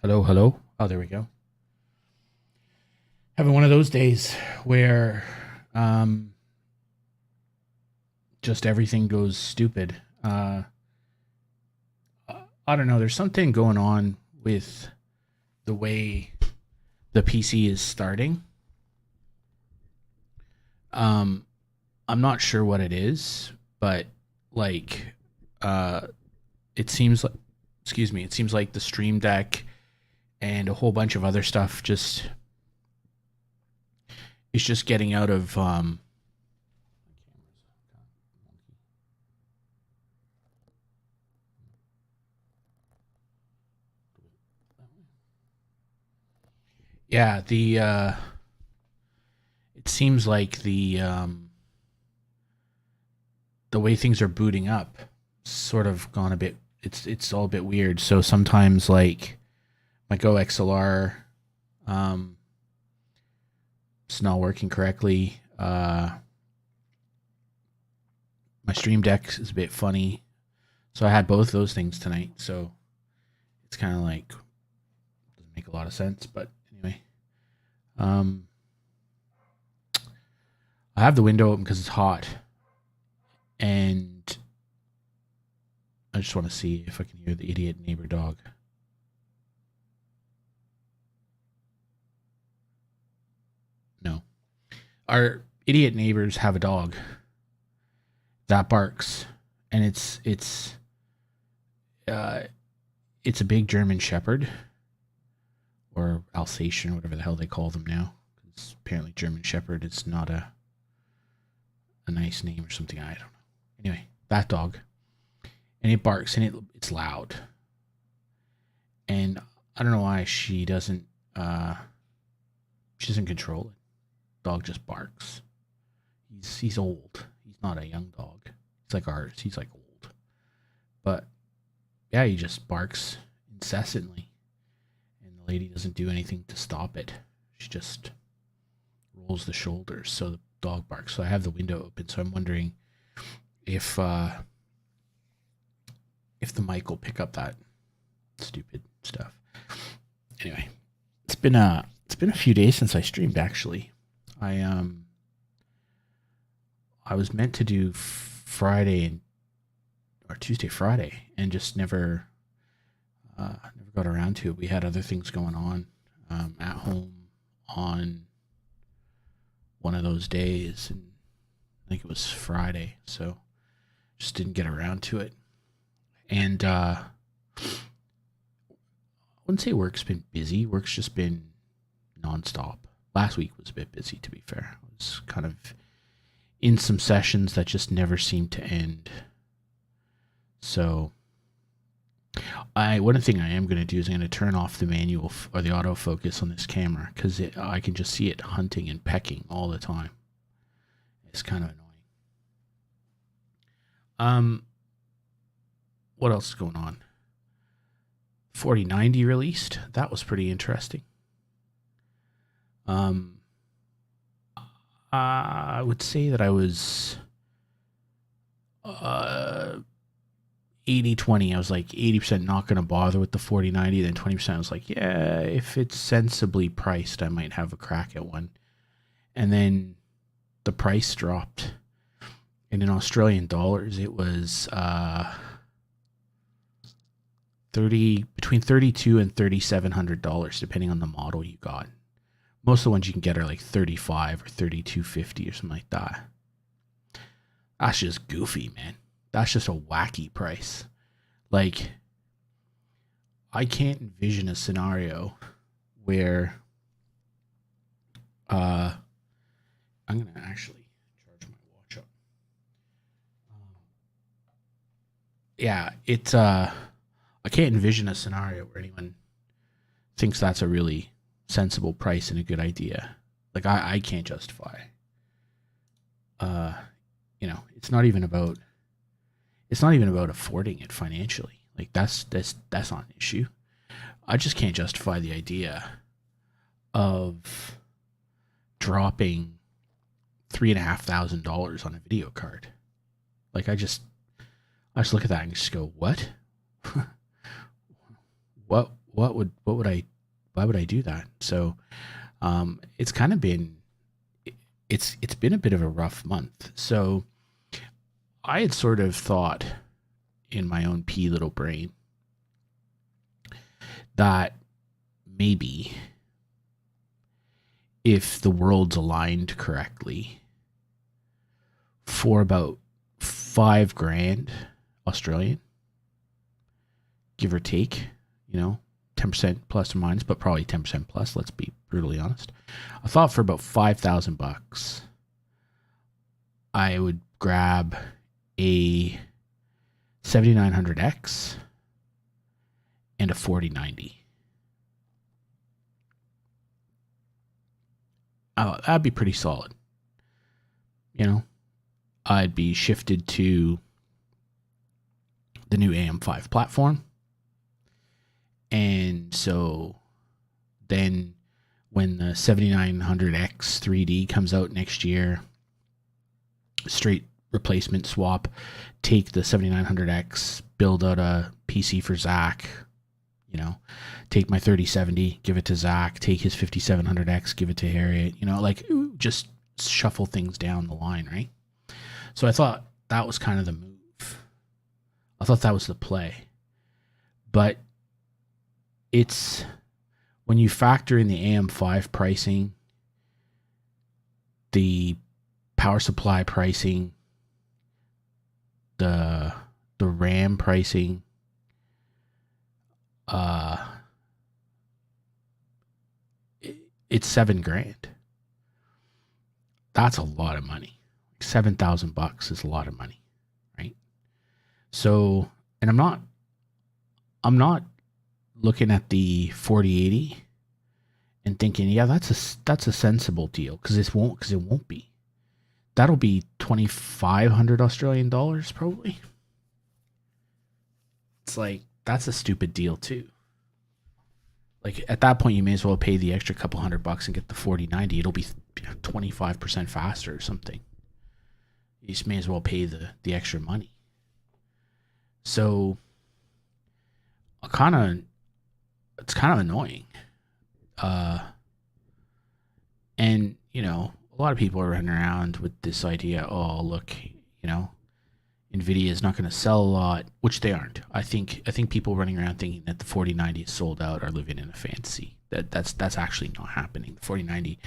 Hello, hello. Oh, there we go. Having one of those days where um, just everything goes stupid. I don't know. There's something going on with the way the PC is starting. Um, I'm not sure what it is, but like, uh, it seems like, excuse me, it seems like the Stream Deck and a whole bunch of other stuff just is just getting out of yeah, the it seems like the way things are booting up sort of gone a bit, it's all a bit weird. So sometimes like my Go XLR um it's not working correctly. My Stream Deck is a bit funny. So I had both those things tonight. So it's kind of like doesn't make a lot of sense, but anyway. Um I have the window open because it's hot, and I just want to see if I can hear the idiot neighbor dog. No. Our idiot neighbors have a dog that barks, and uh it's a big German Shepherd or Alsatian, whatever the hell they call them now. Because apparently German Shepherd is not a nice name or something. I don't know. Anyway, that dog, and it barks and it's loud, and I don't know why she doesn't control it. Dog just barks. He's old. He's not a young dog. He's like ours. He's like old. But yeah, he just barks incessantly, and the lady doesn't do anything to stop it. She just rolls the shoulders so the dog barks. So I have the window open. So I'm wondering if the mic will pick up that stupid stuff. Anyway, it's been a few days since I streamed. Actually, I was meant to do Friday or Tuesday, Friday, and just never got around to it. We had other things going on at home on one of those days, and I think it was Friday, so just didn't get around to it. And I wouldn't say work's been busy. Work's just been nonstop. Last week was a bit busy, to be fair. I was kind of in some sessions that just never seemed to end. So one thing I am going to do is I'm going to turn off the manual or the autofocus on this camera because I can just see it hunting and pecking all the time. It's kind of annoying. What else is going on? 4090 released. That was pretty interesting. I would say that I was 80-20. I was like 80% not going to bother with the 4090. Then 20% I was like, yeah, if it's sensibly priced, I might have a crack at one. And then the price dropped. And in Australian dollars, it was between $3,200 and $3,700, depending on the model you got. Most of the ones you can get are like 35 or 32.50 or something like that. That's just goofy, man. That's just a wacky price. Like, I can't envision a scenario where I'm gonna actually charge my watch up. Yeah, it's I can't envision a scenario where anyone thinks that's a really sensible price and a good idea. Like I can't justify. It's not even about affording it financially. Like that's not an issue. I just can't justify the idea of dropping $3,500 on a video card. Like I just look at that and just go, what? what why would I do that? So it's kind of been it's been a bit of a rough month. So I had sort of thought in my own pea little brain that maybe if the world's aligned correctly, for about $5,000 Australian, give or take, 10% plus or minus, but probably 10% plus, let's be brutally honest. I thought for about $5,000 I would grab a 7900X and a 4090. That'd be pretty solid. I'd be shifted to the new AM5 platform. And so then when the 7900X 3D comes out next year, straight replacement swap, take the 7900X, build out a PC for Zach, take my 3070, give it to Zach, take his 5700X, give it to Harriet, just shuffle things down the line, right? So I thought that was kind of the move. I thought that was the play. But it's when you factor in the AM5 pricing, the power supply pricing, the RAM pricing, it's $7,000. That's a lot of money. $7,000 is a lot of money, right? So, and I'm not looking at the 4080 and thinking, yeah, that's a sensible deal, because it won't be. That'll be 2,500 Australian dollars probably. It's like, that's a stupid deal too. Like at that point, you may as well pay the extra couple $100 and get the 4090. It'll be 25% faster or something. You just may as well pay the extra money. So it's kind of annoying. And a lot of people are running around with this idea, oh look, Nvidia is not going to sell a lot, which they aren't. I think people running around thinking that the 4090 is sold out are living in a fantasy. That's actually not happening. The 4090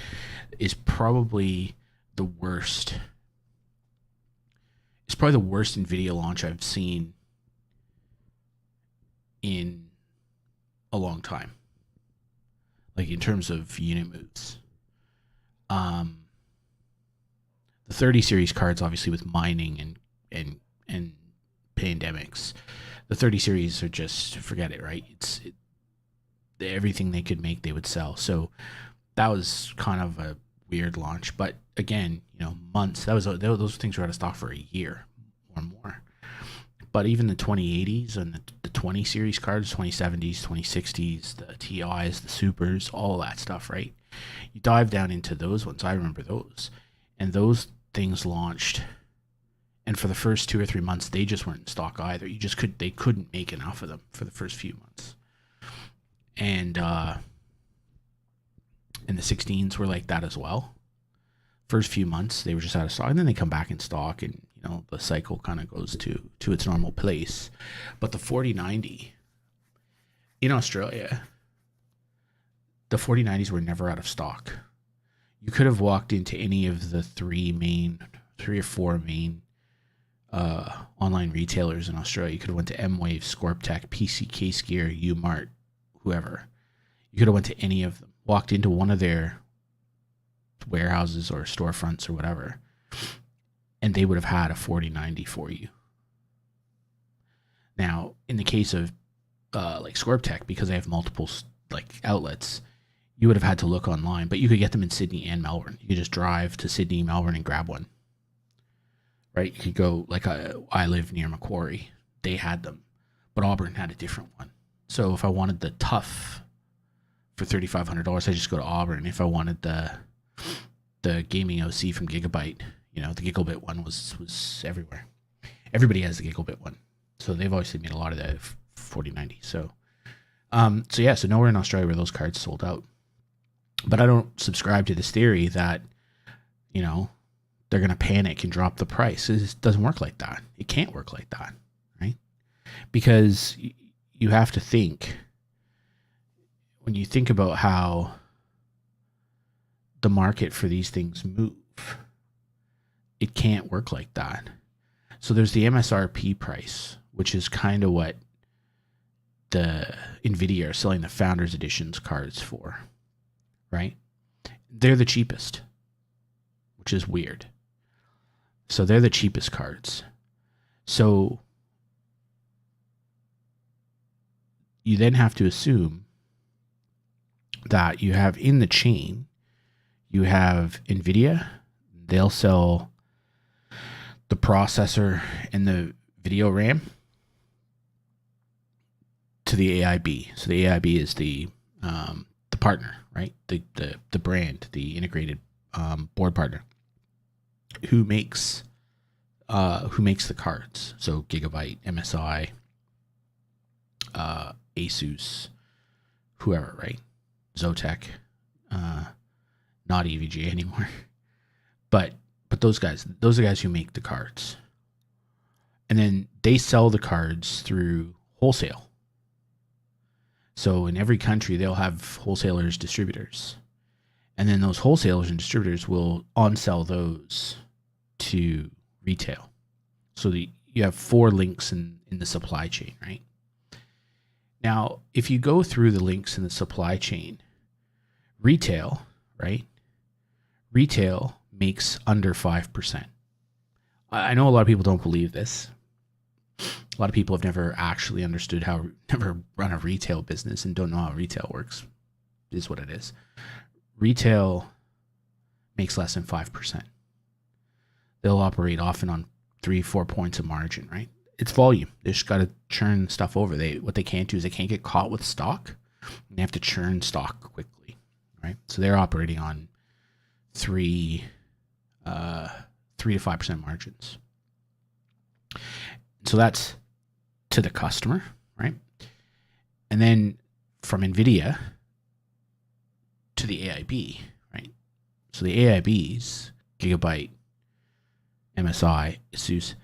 is probably the worst. It's probably the worst Nvidia launch I've seen in a long time. Like in terms of unit moves. The 30 series cards, obviously with mining and pandemics, the 30 series are just, forget it, right? Everything they could make, they would sell. So that was kind of a weird launch. But again, months. Those things were out of stock for a year or more. But even the 2080s and the 20 series cards, 2070s, 2060s, the TIs, the Supers, all that stuff, right? You dive down into those ones. I remember those. And those things launched, and for the first 2 or 3 months, they just weren't in stock either. They couldn't make enough of them for the first few months. And the 16s were like that as well. First few months, they were just out of stock, and then they come back in stock, and the cycle kind of goes to its normal place. But the 4090 in Australia, the 4090s were never out of stock. You could have walked into any of the three or four main online retailers in Australia. You could have went to M-Wave, Scorptech, PCK Gear, Umart, whoever. You could have went to any of them, walked into one of their warehouses or storefronts or whatever, and they would have had a 4090 for you. Now, in the case of like Scorptech, because they have multiple outlets, you would have had to look online, but you could get them in Sydney and Melbourne. You could just drive to Sydney, Melbourne, and grab one. Right? You could go, I live near Macquarie. They had them, but Auburn had a different one. So if I wanted the Tough for $3,500, I just go to Auburn. If I wanted the gaming OC from Gigabyte, the Gigabit one was everywhere. Everybody has the Gigabit one. So they've obviously made a lot of that 4090. So So nowhere in Australia were those cards sold out. But I don't subscribe to this theory that, they're going to panic and drop the price. It doesn't work like that. It can't work like that, right? Because you have to think, when you think about how the market for these things move, it can't work like that. So there's the MSRP price, which is kind of what the NVIDIA are selling the Founders Editions cards for, right? They're the cheapest, which is weird. So they're the cheapest cards. So you then have to assume that you have in the chain, you have NVIDIA. They'll sell the processor and the video RAM to the AIB. So the AIB is the partner, right? The brand, the integrated board partner who makes the cards. So Gigabyte, MSI, Asus, whoever, right? Zotac, not EVGA anymore, but those guys are the guys who make the cards, and then they sell the cards through wholesale. So in every country, they'll have wholesalers, distributors, and then those wholesalers and distributors will on-sell those to retail. So you have 4 links in the supply chain, right? Now, if you go through the links in the supply chain, retail, right? Retail makes under 5%. I know a lot of people don't believe this. A lot of people have never actually understood never run a retail business and don't know how retail works. It is what it is. Retail makes less than 5%. They'll operate often on 3-4 points of margin, right? It's volume. They just got to churn stuff over. What they can't do is they can't get caught with stock. They have to churn stock quickly, right? So they're operating on 3 to 5% margins. So that's to the customer, right? And then from NVIDIA to the AIB, right? So the AIBs, Gigabyte, MSI, Asus,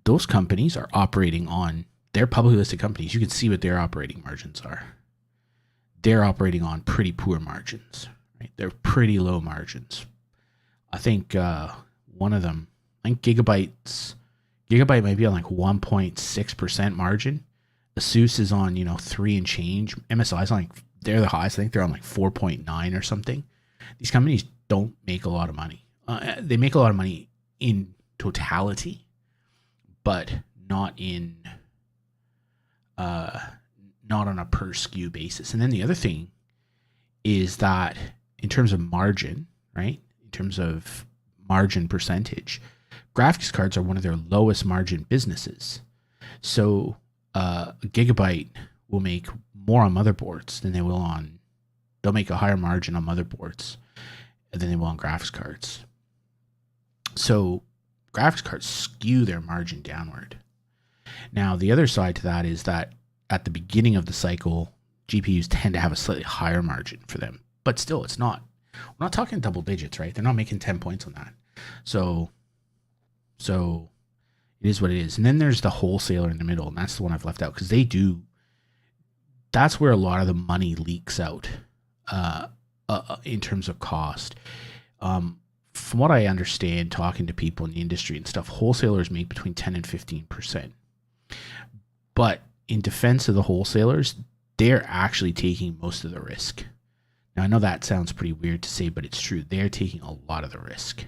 those companies are operating on, they're publicly listed companies. You can see what their operating margins are. They're operating on pretty poor margins, right? They're pretty low margins. I think one of them, Gigabyte might be on like 1.6% margin. Asus is on, 3 and change. MSI is on they're the highest. I think they're on like 4.9 or something. These companies don't make a lot of money. They make a lot of money in totality, but not on a per SKU basis. And then the other thing is that in terms of margin, right? In terms of margin percentage, graphics cards are one of their lowest margin businesses. So Gigabyte will make more on motherboards than they will they'll make a higher margin on motherboards than they will on graphics cards. So graphics cards skew their margin downward. Now, the other side to that is that at the beginning of the cycle, GPUs tend to have a slightly higher margin for them. But still, we're not talking double digits, right? They're not making 10 points on that. So it is what it is. And then there's the wholesaler in the middle, and that's the one I've left out because that's where a lot of the money leaks out in terms of cost. From what I understand, talking to people in the industry and stuff, wholesalers make between 10 and 15%. But in defense of the wholesalers, they're actually taking most of the risk. Now, I know that sounds pretty weird to say, but it's true. They're taking a lot of the risk.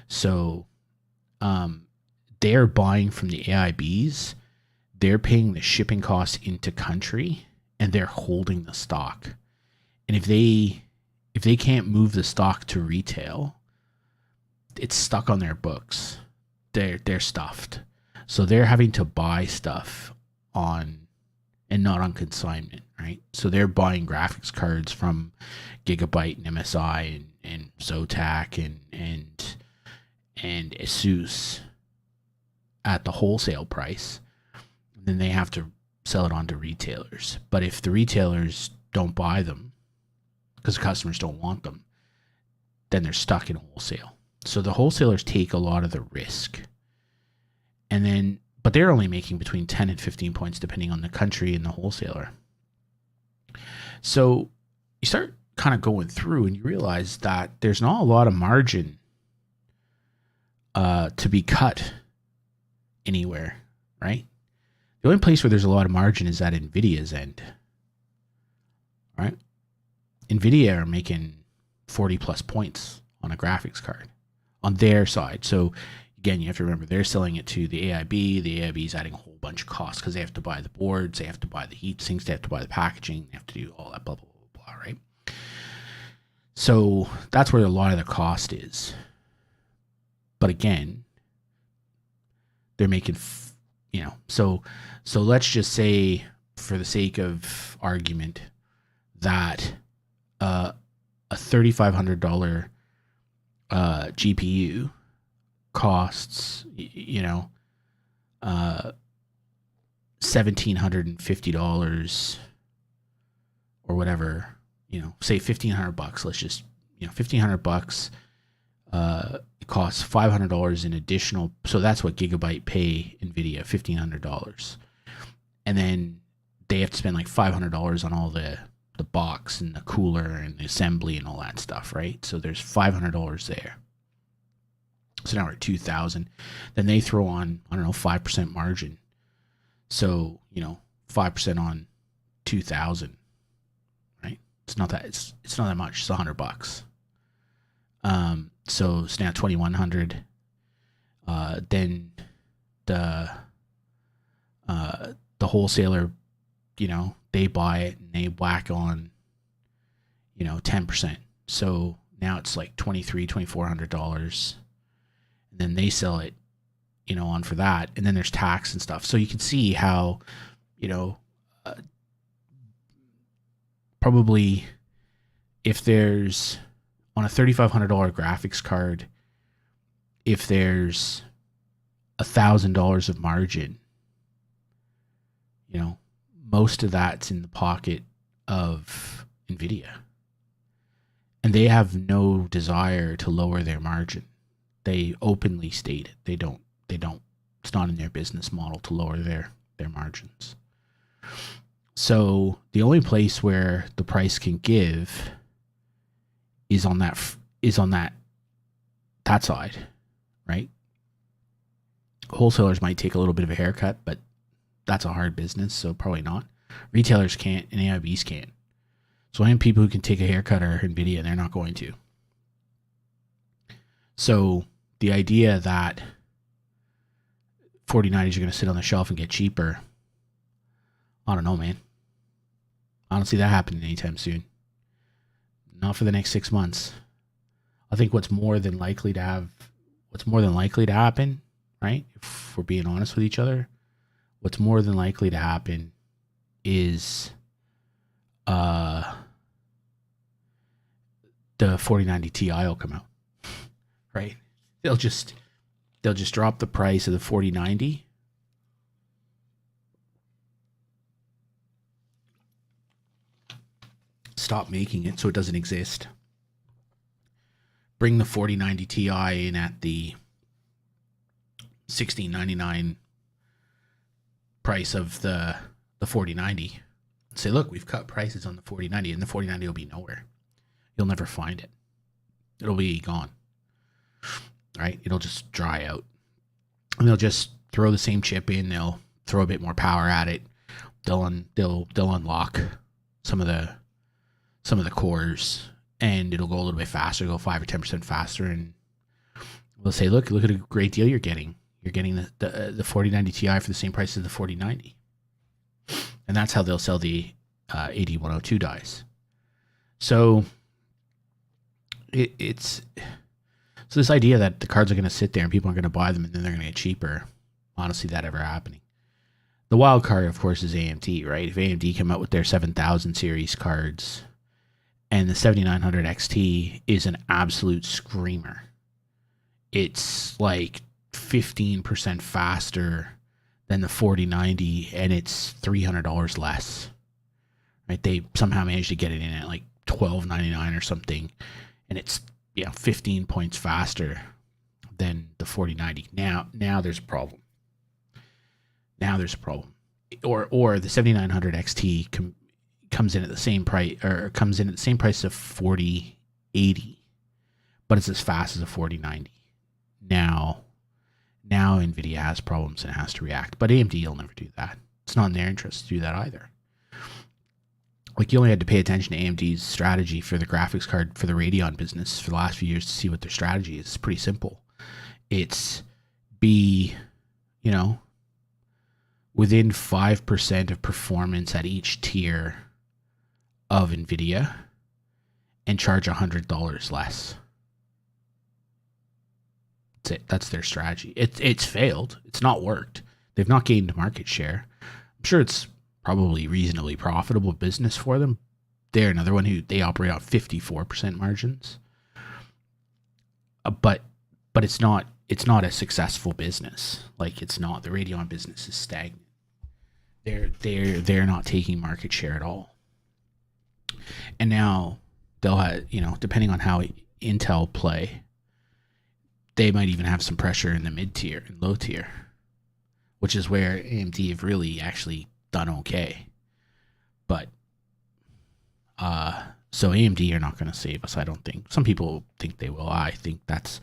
So they're buying from the AIBs. They're paying the shipping costs into country, and they're holding the stock. And if they can't move the stock to retail, it's stuck on their books. They're stuffed. So they're having to buy stuff on and not on consignment, right? So they're buying graphics cards from Gigabyte and MSI and Zotac and Asus at the wholesale price. And then they have to sell it on to retailers. But if the retailers don't buy them because the customers don't want them, then they're stuck in wholesale. So the wholesalers take a lot of the risk. And then, but they're only making between 10 and 15 points depending on the country and the wholesaler. So you start kind of going through and you realize that there's not a lot of margin to be cut anywhere, right? The only place where there's a lot of margin is at NVIDIA's end, right? NVIDIA are making 40 plus points on a graphics card on their side. So again, you have to remember they're selling it to the AIB. The AIB is adding a whole bunch of costs because they have to buy the boards, they have to buy the heat sinks, they have to buy the packaging, they have to do all that blah, blah, blah, blah, right? So that's where a lot of the cost is. But again, they're making, so let's just say, for the sake of argument, that a $3,500 GPU costs, $1,750 or whatever, say $1,500. Let's just, $1,500. It costs $500 in additional. So that's what Gigabyte pay NVIDIA, $1,500. And then they have to spend like $500 on all the box and the cooler and the assembly and all that stuff, right? So there's $500 there. So now we're at $2,000. Then they throw on, 5% margin. So, 5% on $2,000, right? It's not that much. It's $100. So it's now $2,100. Then the wholesaler, they buy it and they whack on, 10%. So now it's like $2,400. And then they sell it, on for that. And then there's tax and stuff. So you can see how, probably if there's on a $3,500 graphics card, if there's $1,000 of margin, most of that's in the pocket of NVIDIA. And they have no desire to lower their margin. They openly state it. They don't, it's not in their business model to lower their margins. So the only place where the price can give is on that side, right? Wholesalers might take a little bit of a haircut, but that's a hard business, so probably not. Retailers can't, and AIBs can't. So only people who can take a haircut are NVIDIA, and they're not going to. So the idea that 4090s are going to sit on the shelf and get cheaper, I don't know, man. I don't see that happening anytime soon. Not for the next 6 months. I think what's more than likely to happen, right? If we're being honest with each other, what's more than likely to happen is the 4090 Ti will come out, right? They'll just drop the price of the 4090. Stop making it so it doesn't exist. Bring the 4090 Ti in at the $1,699 price of the 4090. Say, look, we've cut prices on the 4090, and the 4090 will be nowhere. You'll never find it. It'll be gone. Right? It'll just dry out. And they'll just throw the same chip in. They'll throw a bit more power at it. They'll unlock some of the cores, and it'll go a little bit faster, go 5 or 10% faster, and we'll say, look at a great deal you're getting. You're getting the 4090 Ti for the same price as the 4090. And that's how they'll sell the AD102 dies. So it's this idea that the cards are going to sit there and people are going to buy them and then they're going to get cheaper. I don't see that ever happening. The wild card, of course, is AMD, right? If AMD come out with their 7000 series cards and the 7900 XT is an absolute screamer. It's like 15% faster than the 4090, and it's $300 less. Right? They somehow managed to get it in at like $12.99 or something, and it's 15 points faster than the 4090. Now there's a problem. Or the 7900 XT comes in at the same price, or comes in at the same price of 4080, but it's as fast as a 4090. Now NVIDIA has problems and has to react, but AMD will never do that. It's not in their interest to do that either. Like, you only had to pay attention to AMD's strategy for the graphics card for the Radeon business for the last few years to see what their strategy is. It's pretty simple. It's be, within 5% of performance at each tier of NVIDIA and charge $100 less. That's it. That's their strategy. It's failed. It's not worked. They've not gained market share. I'm sure it's probably reasonably profitable business for them. They're another one who they operate on 54% margins. But it's not a successful business. Like, it's not. The Radeon business is stagnant. They're not taking market share at all. And now they'll have, depending on how Intel play, they might even have some pressure in the mid tier and low tier, which is where AMD have really actually done okay. But so AMD are not going to save us, I don't think. Some people think they will. I think that's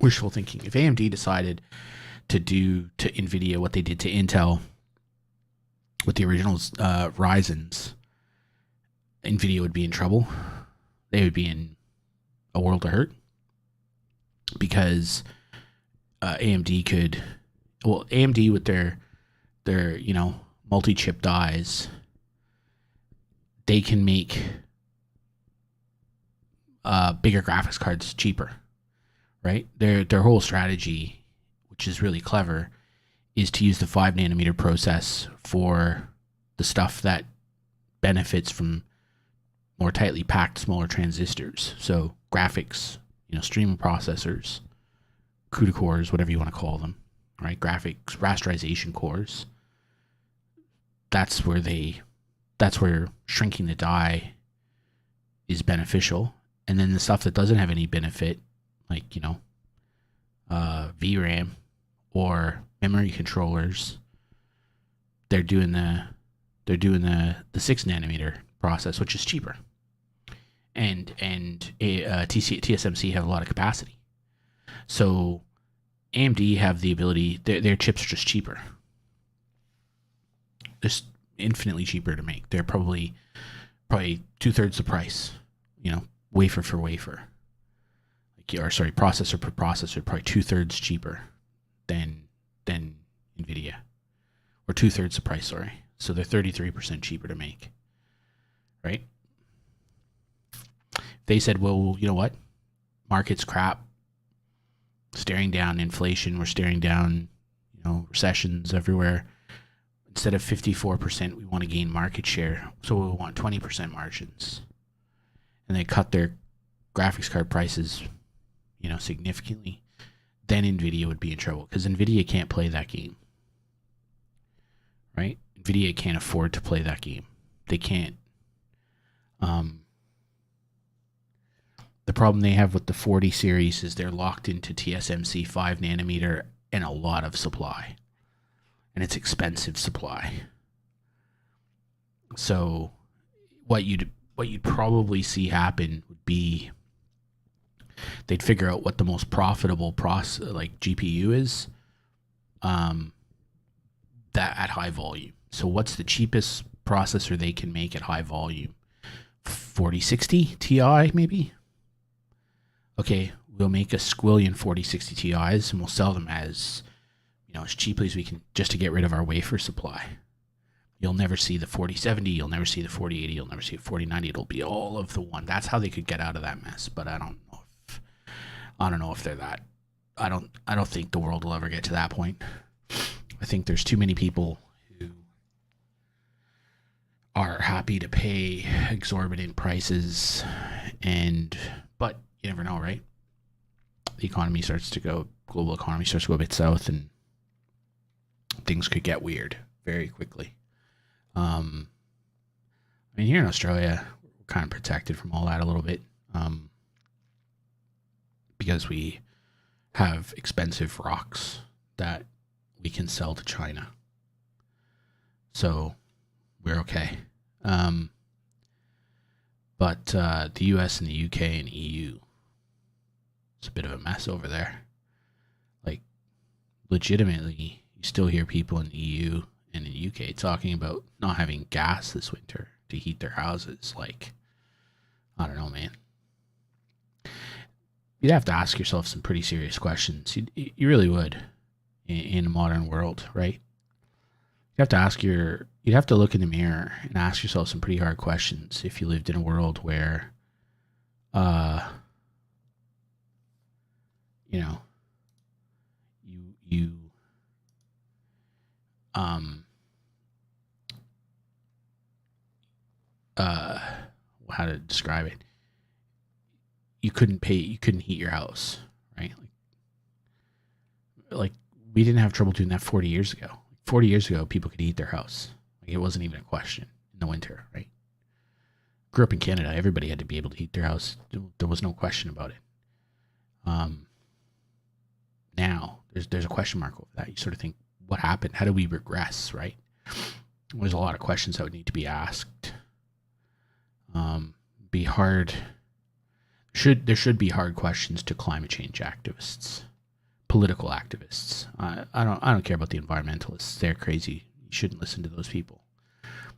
wishful thinking. If AMD decided to do to NVIDIA what they did to Intel with the original Ryzens, NVIDIA would be in trouble. They would be in a world of hurt, because AMD with their multi-chip dies, they can make bigger graphics cards cheaper, right? Their whole strategy, which is really clever, is to use the 5 nanometer process for the stuff that benefits from more tightly packed smaller transistors. So graphics, streaming processors, CUDA cores, whatever you want to call them, right? Graphics, rasterization cores. That's where shrinking the die is beneficial. And then the stuff that doesn't have any benefit, like, VRAM or memory controllers, they're doing the 6 nanometer process, which is cheaper. And TSMC have a lot of capacity. So AMD have the ability, their chips are just cheaper. Just infinitely cheaper to make. They're probably 2/3 the price, wafer for wafer. Processor per processor, probably 2/3 cheaper than NVIDIA. Or 2/3 the price, sorry. So they're 33% cheaper to make. Right? They said, well, you know what? Market's crap. Staring down inflation. We're staring down, recessions everywhere. Instead of 54%, we want to gain market share. So we want 20% margins. And they cut their graphics card prices, significantly. Then NVIDIA would be in trouble, because NVIDIA can't play that game. Right? NVIDIA can't afford to play that game. They can't. The problem they have with the 40 series is they're locked into TSMC 5 nanometer and a lot of supply. And it's expensive supply. So what you'd probably see happen would be they'd figure out what the most profitable GPU is that at high volume. So what's the cheapest processor they can make at high volume? 4060 Ti maybe? Okay, we'll make a squillion 4060 Ti's and we'll sell them as cheaply as we can, just to get rid of our wafer supply. You'll never see the 4070, you'll never see the 4080, you'll never see the 4090. It'll be all of the one. That's how they could get out of that mess. But I don't know if they're that. I don't think the world will ever get to that point. I think there's too many people who are happy to pay exorbitant prices, but you never know, right? The global economy starts to go a bit south, and things could get weird very quickly. I mean, here in Australia, we're kind of protected from all that a little bit, because we have expensive rocks that we can sell to China. So we're okay. But the US and the UK and EU, it's a bit of a mess over there. Like, legitimately, you still hear people in the EU and in the UK talking about not having gas this winter to heat their houses. Like, I don't know, man. You'd have to ask yourself some pretty serious questions. You really would in a modern world, right? You'd have to look in the mirror and ask yourself some pretty hard questions if you lived in a world where, how to describe it? You couldn't heat your house, right? Like we didn't have trouble doing that 40 years ago. 40 years ago, people could heat their house. Like, it wasn't even a question in the winter, right? Grew up in Canada, everybody had to be able to heat their house. There was no question about it. Now there's a question mark over that. You sort of think, what happened? How do we regress, right? There's a lot of questions that would need to be asked. Be hard. There should be hard questions to climate change activists, political activists. I don't care about the environmentalists. They're crazy. You shouldn't listen to those people.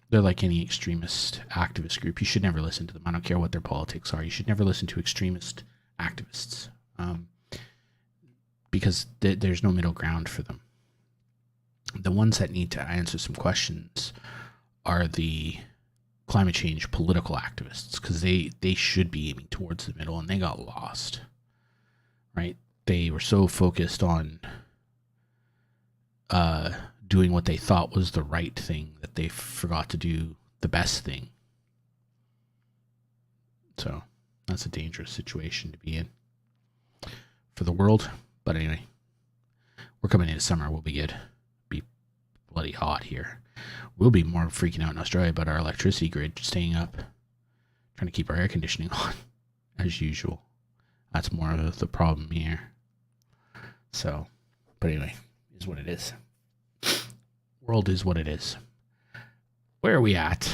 They're like any extremist activist group. You should never listen to them. I don't care what their politics are. You should never listen to extremist activists, because there's no middle ground for them. The ones that need to answer some questions are the climate change political activists, because they should be aiming towards the middle, and they got lost, right? They were so focused on doing what they thought was the right thing that they forgot to do the best thing. So that's a dangerous situation to be in for the world. But anyway, we're coming into summer. We'll be good. Be bloody hot here. We'll be more freaking out in Australia about our electricity grid staying up, trying to keep our air conditioning on as usual. That's more of the problem here. So, but anyway, is what it is. World is what it is. Where are we at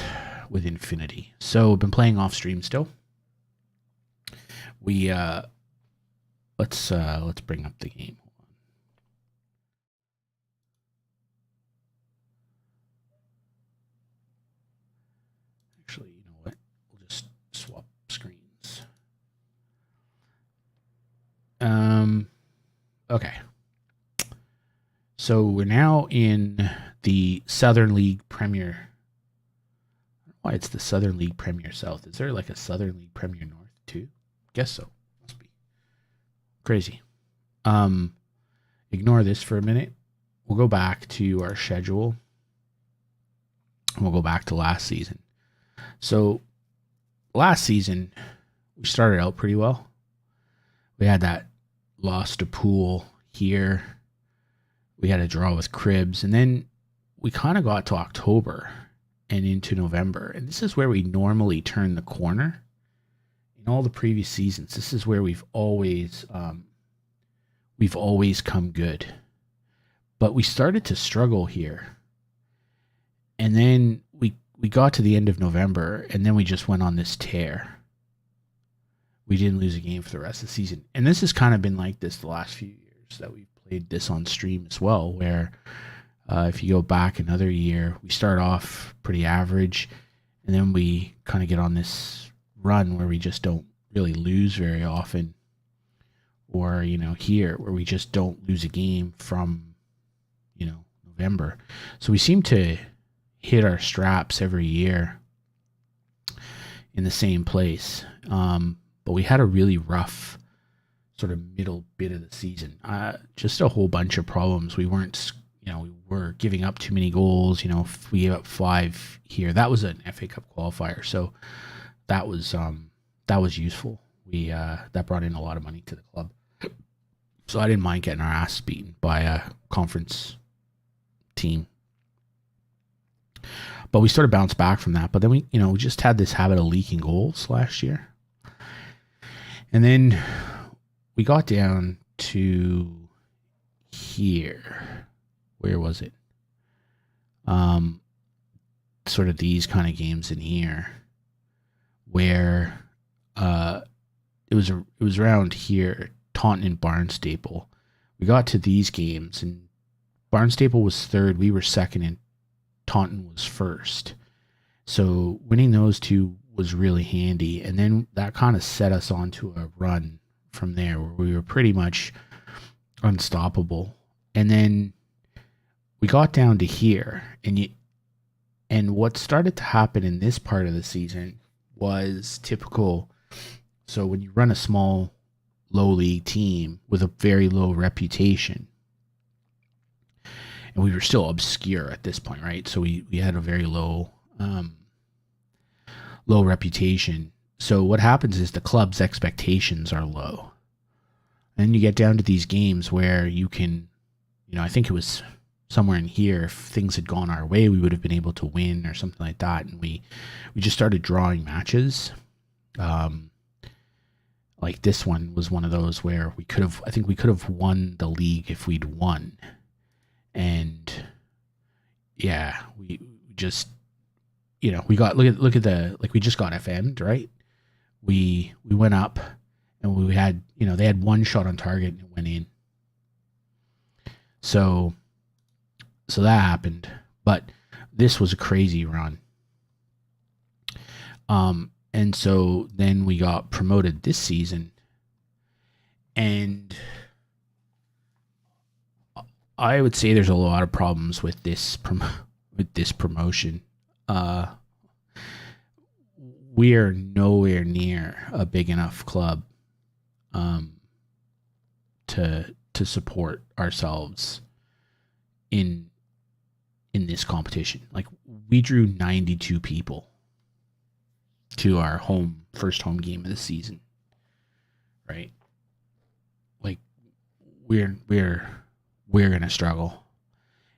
with Infinity? So, I've been playing off stream still. We let's bring up the game. Actually, you know what? We'll just swap screens. Okay. So we're now in the Southern League Premier. I don't know why it's the Southern League Premier South. Is there like a Southern League Premier North too? Guess so. Must be. Crazy. Ignore this for a minute. We'll go back to our schedule. And we'll go back to last season. So last season, we started out pretty well. We had that loss to Pool here. We had a draw with Cribs. And then we kind of got to October and into November. And this is where we normally turn the corner. In all the previous seasons, this is where we've always come good. But we started to struggle here. And then we got to the end of November, and then we just went on this tear. We didn't lose a game for the rest of the season. And this has kind of been like this the last few years that we've played this on stream as well, where if you go back another year, we start off pretty average, and then we kind of get on this run where we just don't really lose very often. Or, here, where we just don't lose a game from, November. So we seem to hit our straps every year in the same place. But we had a really rough sort of middle bit of the season. Just a whole bunch of problems. We weren't, we were giving up too many goals. If we gave up 5 here, that was an FA Cup qualifier. So that was useful. That brought in a lot of money to the club. So I didn't mind getting our ass beaten by a conference team. But we sort of bounced back from that. But then we just had this habit of leaking goals last year. And then we got down to here. Where was it? Sort of these kind of games in here, where it was around here, Taunton and Barnstaple. We got to these games, and Barnstaple was third. We were second, and Taunton was first. So winning those two was really handy. And then that kind of set us onto a run from there where we were pretty much unstoppable. And then we got down to here, and what started to happen in this part of the season was typical. So when you run a small, low league team with a very low reputation, and we were still obscure at this point, right? So we had a very low reputation. So what happens is the club's expectations are low. And then you get down to these games where you can, I think it was somewhere in here, if things had gone our way, we would have been able to win or something like that. And we just started drawing matches. Like this one was one of those where we could have won the league if we'd won. And yeah, we just, we got, look at we just got FM'd, right? We went up and we had, they had one shot on target and it went in. So that happened, but this was a crazy run. And so then we got promoted this season, and I would say there's a lot of problems with this promotion. We are nowhere near a big enough club to support ourselves in this competition. Like, we drew 92 people to our first home game of the season, right? Like, we're gonna struggle.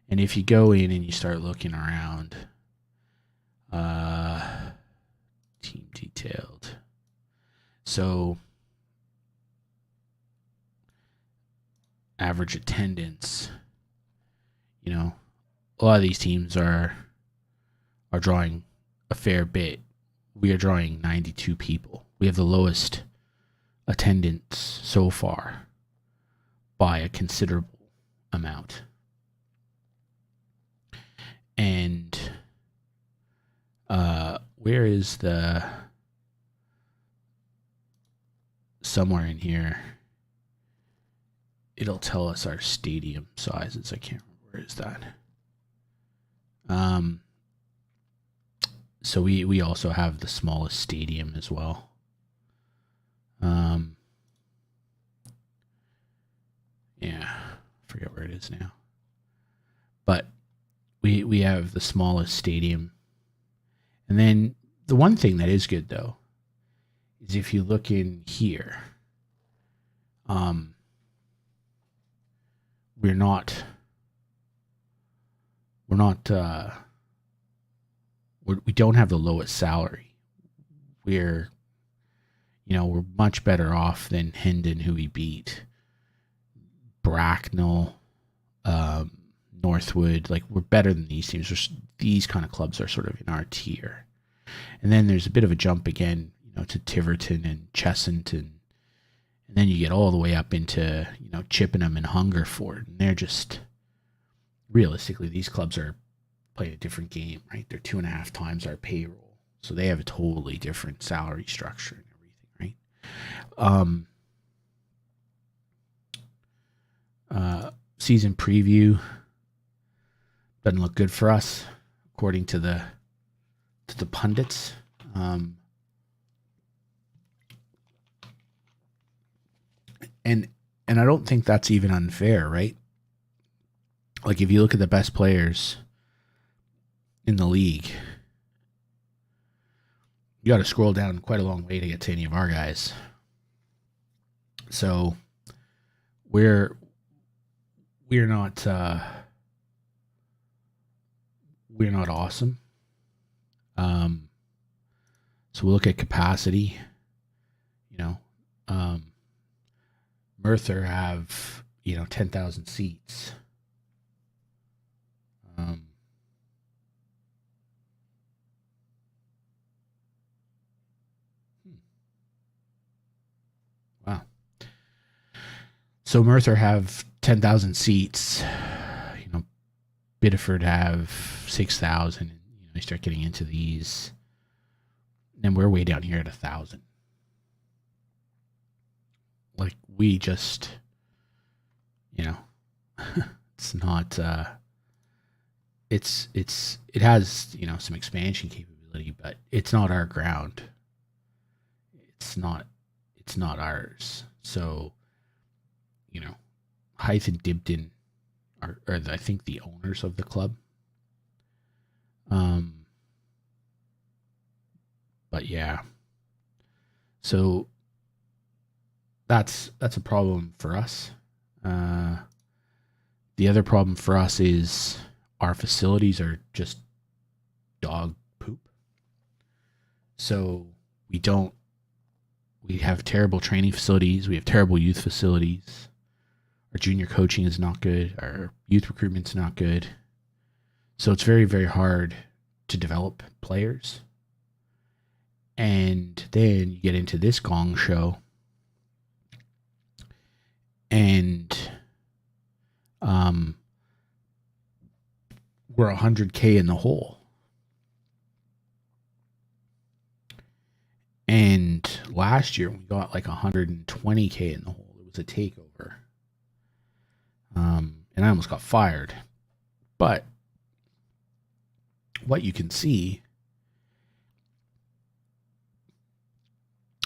And if you go in and you start looking around, team detailed. So average attendance, a lot of these teams are drawing a fair bit. We are drawing 92 people. We have the lowest attendance so far by a considerable amount. And where is somewhere in here, it'll tell us our stadium sizes. I can't remember, where is that? So we also have the smallest stadium as well. Yeah, I forget where it is now. But we have the smallest stadium. And then the one thing that is good, though, is if you look in here, we don't have the lowest salary. We're much better off than Hendon, who we beat, Bracknell, Northwood. Like, we're better than these teams. These kind of clubs are sort of in our tier. And then there's a bit of a jump again, to Tiverton and Chessington. And then you get all the way up into, Chippenham and Hungerford. And they're just, realistically, these clubs are playing a different game, right? They're 2.5 times our payroll. So they have a totally different salary structure and everything, right? Season preview doesn't look good for us, according to the pundits. And I don't think that's even unfair, right? Like, if you look at the best players in the league, you got to scroll down quite a long way to get to any of our guys. So we're not we're not awesome. So we'll look at capacity. You know, Merthyr have 10,000 seats. Wow. So Merthyr have 10,000 seats. Biddeford have 6,000. You start getting into these, and we're way down here at 1,000. Like we just, it's not. It has some expansion capability, but it's not our ground. It's not ours. So, Hythe and Dibden are I think the owners of the club. But yeah. So that's a problem for us. The other problem for us is our facilities are just dog poop. So we have terrible training facilities. We have terrible youth facilities. Our junior coaching is not good. Our youth recruitment's not good. So it's very, very hard to develop players. And then you get into this gong show. And we're $100K in the hole. And last year we got like $120K in the hole. It was a takeover. And I almost got fired. But what you can see,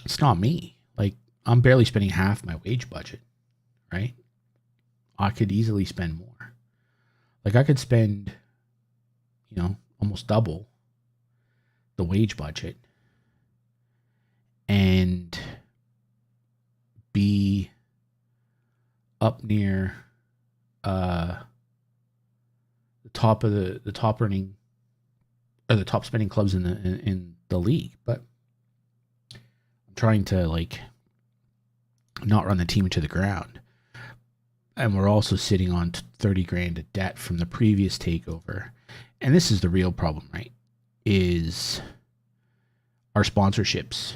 it's not me. Like, I'm barely spending half my wage budget, right? I could easily spend more. Like, I could spend, almost double the wage budget and be up near the top of the top earning or the top spending clubs in the league. But I'm trying to not run the team into the ground. And we're also sitting on 30 grand of debt from the previous takeover. And this is the real problem, right? Is our sponsorships.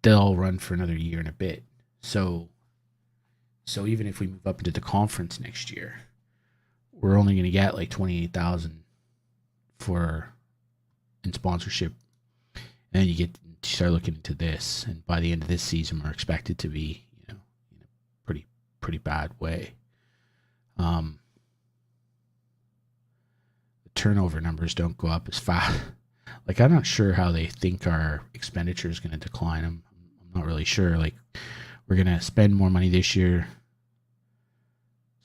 They'll run for another year and a bit. So even if we move up into the conference next year, we're only going to get like 28,000 in sponsorship. And then you start looking into this, and by the end of this season, we're expected to be, in a pretty bad way. The turnover numbers don't go up as fast. Like, I'm not sure how they think our expenditure is going to decline. I'm not really sure. Like, we're going to spend more money this year,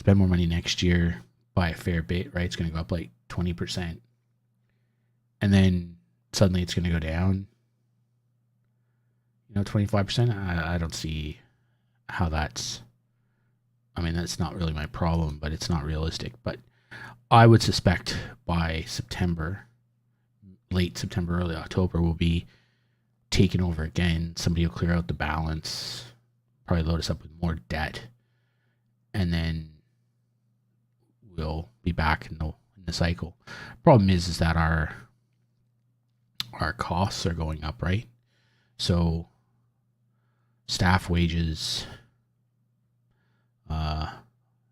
spend more money next year by a fair bit, right? It's going to go up like 20%. And then suddenly it's going to go down, 25%. I don't see how that's not really my problem, but it's not realistic. But I would suspect by September, late September, early October, we'll be taken over again. Somebody will clear out the balance, probably load us up with more debt, and then we'll be back in the cycle. Problem is that our costs are going up, right? So staff wages,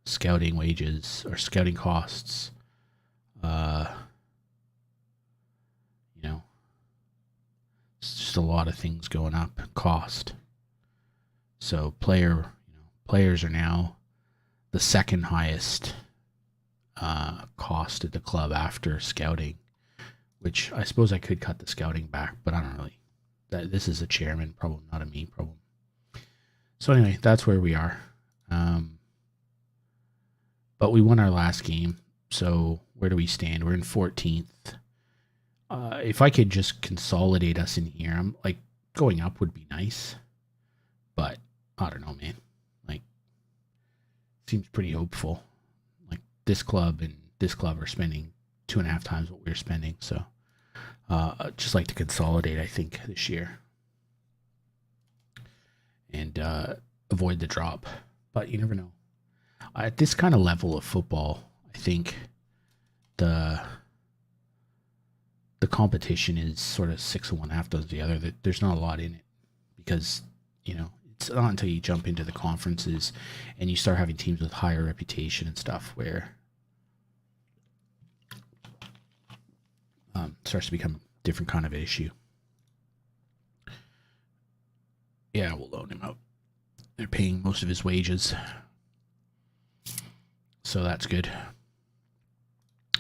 scouting wages or scouting costs, it's just a lot of things going up in cost. So players are now the second highest cost at the club after scouting, which I suppose I could cut the scouting back, but I don't really. This is a chairman problem, not a me problem. So anyway, that's where we are. But we won our last game, so where do we stand? We're in 14th. If I could just consolidate us in here, I'm like, going up would be nice, but I don't know, man. Like, seems pretty hopeful. Like, this club and this club are spending 2.5 times what we're spending. So just like to consolidate, I think, this year and avoid the drop. But you never know. At this kind of level of football, I think the competition is sort of 6 of one, half dozen the other. There's not a lot in it because, it's not until you jump into the conferences and you start having teams with higher reputation and stuff where it starts to become a different kind of issue. Yeah, we'll loan him out. They're paying most of his wages. So that's good.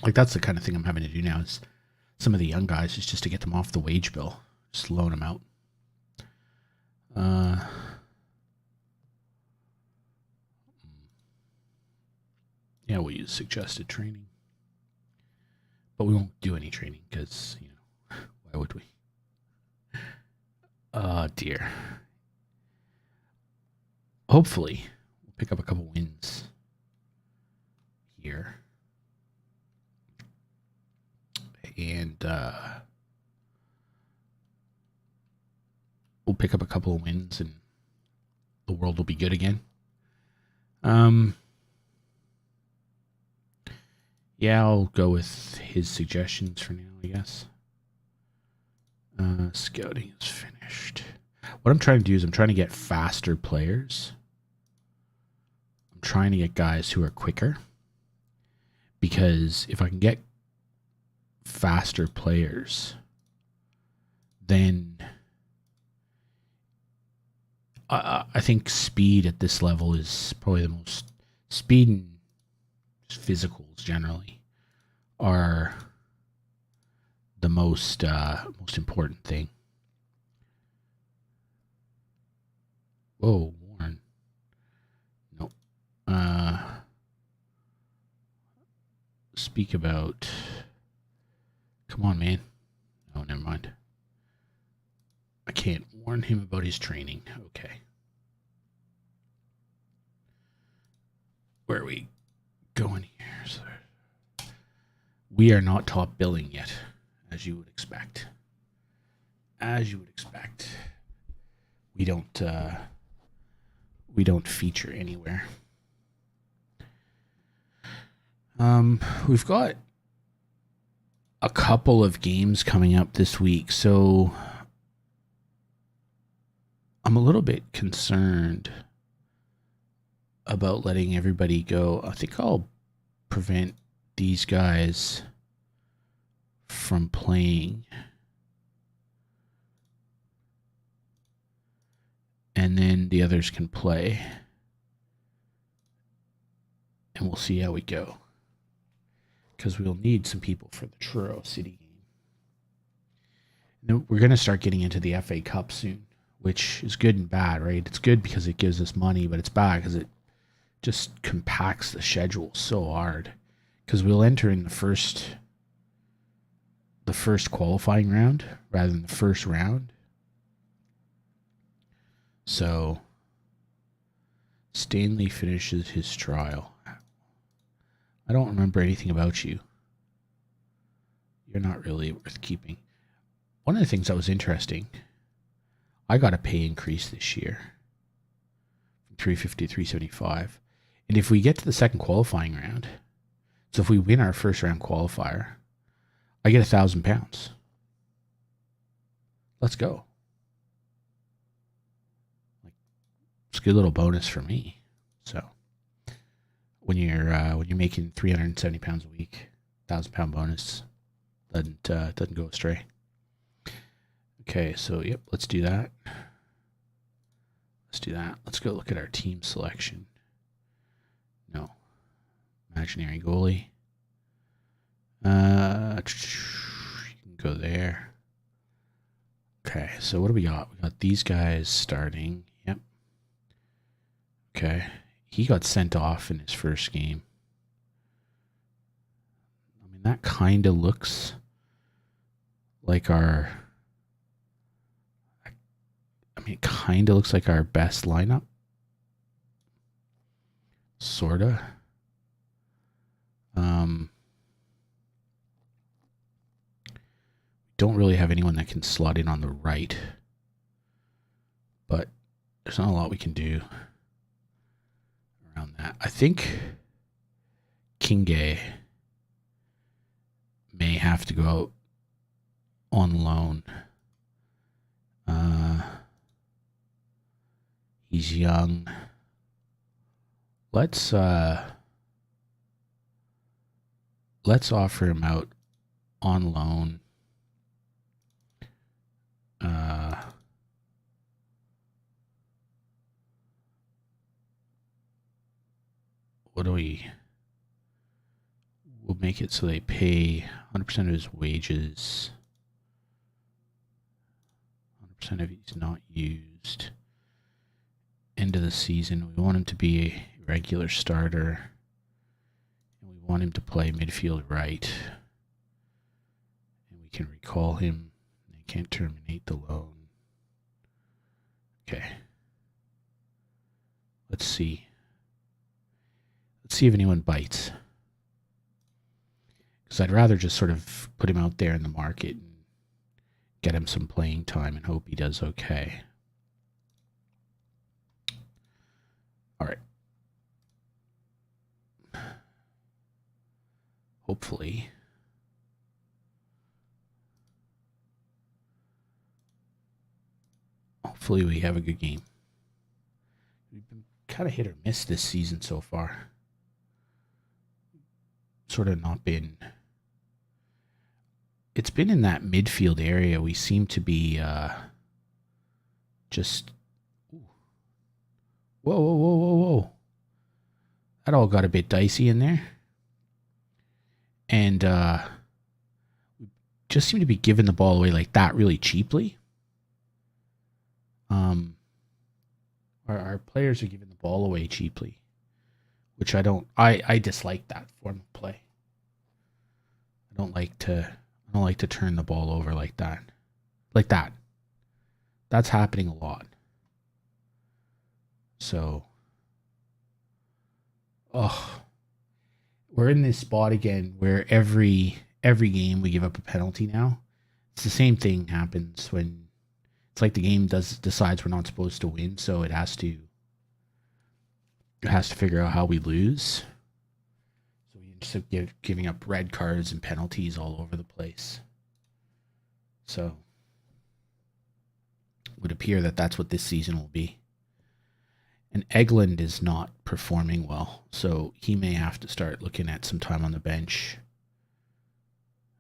Like, that's the kind of thing I'm having to do now is some of the young guys is just to get them off the wage bill. Just loan them out. Yeah, we'll use suggested training. But we won't do any training because, why would we? Oh, dear. Hopefully, we'll pick up a couple wins here. And we'll pick up a couple of wins and the world will be good again. Yeah, I'll go with his suggestions for now, I guess. Scouting is finished. What I'm trying to do is I'm trying to get faster players. I'm trying to get guys who are quicker. Because if I can get faster players, then I think speed at this level is probably the most... Speed and physicals generally are the most important thing. Whoa, Warren. Nope. Speak about... Come on, man. Oh, never mind. I can't warn him about his training. Okay. Where are we going here? So we are not top billing yet, as you would expect. As you would expect. We don't feature anywhere. We've got a couple of games coming up this week, so I'm a little bit concerned about letting everybody go. I think I'll prevent these guys from playing. And then the others can play. And we'll see how we go. Because we'll need some people for the Truro City game. Now, we're going to start getting into the FA Cup soon, which is good and bad, right? It's good because it gives us money, but it's bad because it just compacts the schedule so hard. Because we'll enter in the first qualifying round rather than the first round. So Stanley finishes his trial. I don't remember anything about you. You're not really worth keeping. One of the things that was interesting, I got a pay increase this year from 350 to 375. And if we get to the second qualifying round, so if we win our first round qualifier, I get £1,000. Let's go. It's a good little bonus for me. So when you're making £370 a week, £1,000 bonus doesn't go astray. Okay, so yep, let's do that. Let's go look at our team selection. No, imaginary goalie. You can go there. Okay, so what do we got? We got these guys starting. Yep. Okay, he got sent off in his first game. I mean, that kind of looks like our... it kind of looks like our best lineup. Sorta. don't really have anyone that can slot in on the right. But there's not a lot we can do around that. I think Kinge may have to go out on loan. He's young. Let's offer him out on loan. We'll make it so they pay 100% of his wages. 100% if he's not used. End of the season, we want him to be a regular starter. And we want him to play midfield right. And we can recall him. They can't terminate the loan. Okay. Let's see. Let's see if anyone bites. Because I'd rather just sort of put him out there in the market and get him some playing time and hope he does okay. All right. Hopefully. Hopefully we have a good game. We've been kind of hit or miss this season so far. Sort of not been... It's been in that midfield area. We seem to be just... Whoa. That all got a bit dicey in there. And we just seem to be giving the ball away like that really cheaply. Our players are giving the ball away cheaply, which I dislike that form of play. I don't like to turn the ball over like that. Like that. That's happening a lot. So, we're in this spot again where every game we give up a penalty now. It's the same thing happens when it's like the game decides we're not supposed to win, so it has to figure out how we lose. So we just end up giving up red cards and penalties all over the place. So it would appear that that's what this season will be. And Egeland is not performing well, so he may have to start looking at some time on the bench.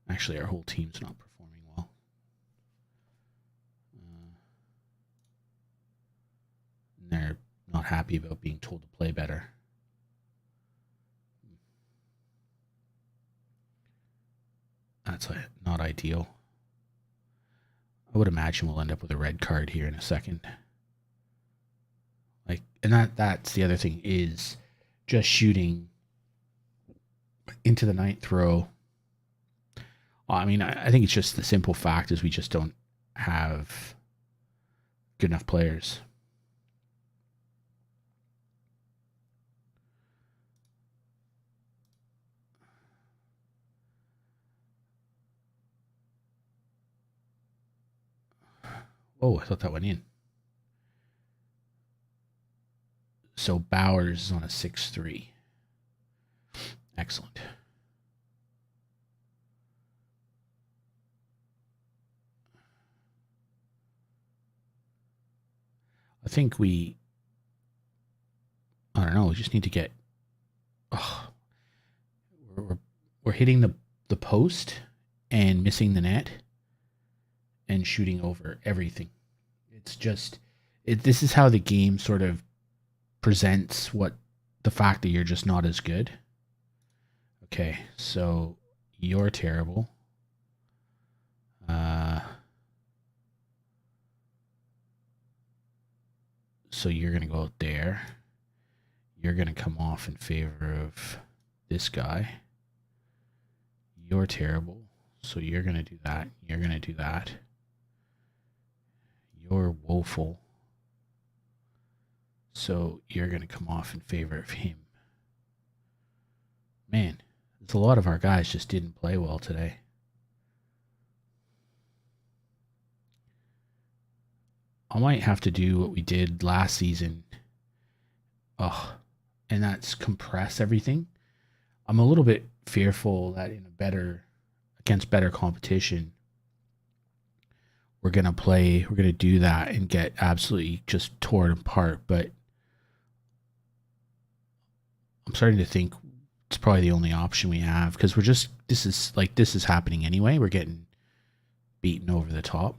Actually, our whole team's not performing well. And they're not happy about being told to play better. That's not ideal. I would imagine we'll end up with a red card here in a second. And that's the other thing, is just shooting into the ninth row. I mean, I think it's just the simple fact is we just don't have good enough players. Oh, I thought that went in. So Bowers is on a 6-3. Excellent. I think we just need to get... we're hitting the post and missing the net and shooting over everything. It's just... this is how the game sort of presents the fact that you're just not as good. Okay, so you're terrible. So you're going to go out there. You're going to come off in favor of this guy. You're terrible. So you're going to do that. You're going to do that. You're woeful. So you're going to come off in favor of him. Man, there's a lot of our guys just didn't play well today. I might have to do what we did last season. Oh, and that's compress everything. I'm a little bit fearful that against better competition, we're gonna do that and get absolutely just torn apart. But I'm starting to think it's probably the only option we have, because this is happening anyway. We're getting beaten over the top.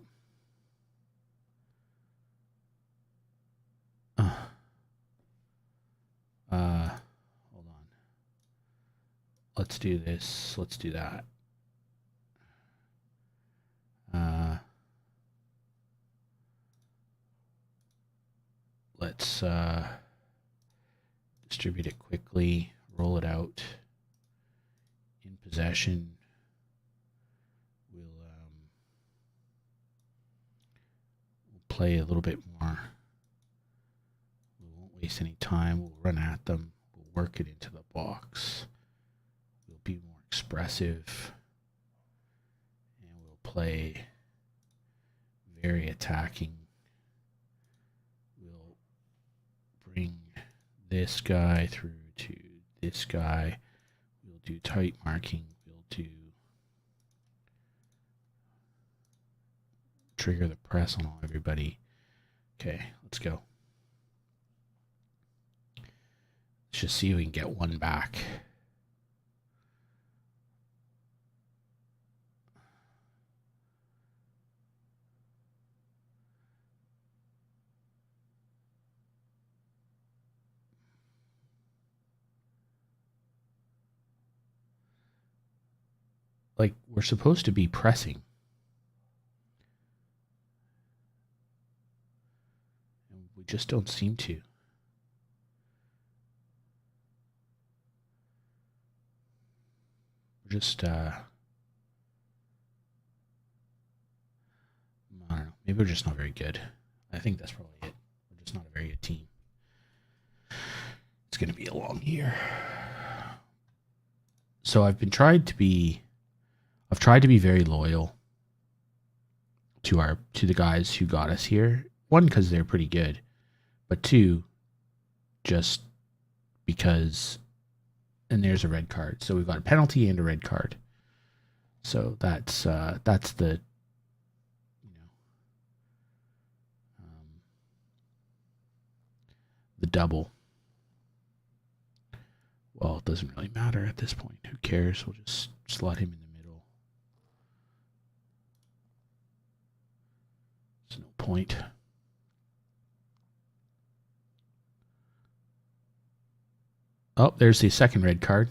Hold on. Let's do this. Let's do that. Let's distribute it quickly, roll it out. In possession, we'll play a little bit more. We won't waste any time. We'll run at them. We'll work it into the box. We'll be more expressive. And we'll play very attacking. We'll bring this guy through to this guy. We'll do tight marking. We'll do trigger the press on everybody. Okay, let's go. Let's just see if we can get one back. Like, we're supposed to be pressing. And we just don't seem to. We're just, I don't know. Maybe we're just not very good. I think that's probably it. We're just not a very good team. It's going to be a long year. So I've tried to be very loyal to the guys who got us here. One, because they're pretty good, but two, just because. And there's a red card, so we've got a penalty and a red card. So that's the the double. Well, it doesn't really matter at this point. Who cares? We'll just slot him in the middle. There's no point. Oh, there's the second red card.